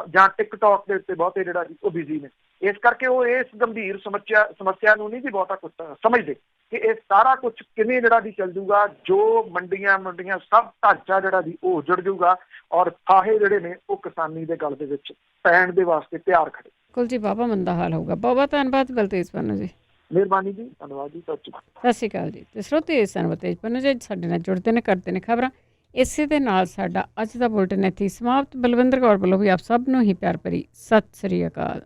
ਜਾਂ ਟਿਕਟੌਕ ਦੇ ਉੱਤੇ ਬਹੁਤੇ ਜਿਹੜਾ ਜੀ ਉਹ ਬਿਜ਼ੀ ਨੇ। ਇਸ ਕਰਕੇ ਉਹ ਇਸ ਗੰਭੀਰ ਸਮੱਸਿਆ ਨੂੰ ਨਹੀਂ ਜੀ ਬਹੁਤਾ ਕੁਝ ਸਮਝਦੇ ਕਿ ਇਹ ਸਾਰਾ ਕੁਝ ਕਿਵੇਂ ਜਿਹੜਾ ਜੀ ਚੱਲ ਜੂਗਾ। ਜੋ ਮੰਡੀਆਂ ਸਭ ਢਾਂਚਾ ਜਿਹੜਾ ਜੀ ਉਹ ਉਜੜ ਜੂਗਾ ਔਰ ਫਾਹੇ ਜਿਹੜੇ ਨੇ ਉਹ ਕਿਸਾਨੀ ਦੇ ਗਲ ਦੇ ਵਿੱਚ ਪੈਣ ਦੇ ਵਾਸਤੇ ਤਿਆਰ ਖੜੇ। ਬਿਲਕੁਲ ਜੀ, ਬਾਬਾ ਮੰਦਾ ਹਾਲ ਹੋਊਗਾ। ਬਹੁਤ ਧੰਨਵਾਦ ਬਲਤੇਜ ਪੰਨੂ ਜੀ। ਮਿਹਰਬਾਨੀ ਜੀ, ਧੰਨਵਾਦ ਜੀ, ਸਤਿ ਸ਼੍ਰੀ ਅਕਾਲ ਜੀ। ਤੇ ਸਰੋਤੇ ਸਨ ਬਲਤੇਜ ਪੰਨੂ ਜੀ ਸਾਡੇ ਨਾਲ ਜੁੜਦੇ ਨੇ, ਕਰਦੇ ਨੇ ਖਬਰਾਂ। ਇਸੇ ਦੇ ਨਾਲ ਸਾਡਾ ਅੱਜ ਦਾ ਬੁਲਟਨ ਇੱਥੇ ਸਮਾਪਤ। ਬਲਵਿੰਦਰ ਕੌਰ ਵੱਲੋਂ ਵੀ ਆਪ ਸਭ ਨੂੰ ਹੀ ਪਿਆਰ ਭਰੀ ਸਤਿ ਸ਼੍ਰੀ ਅਕਾਲ।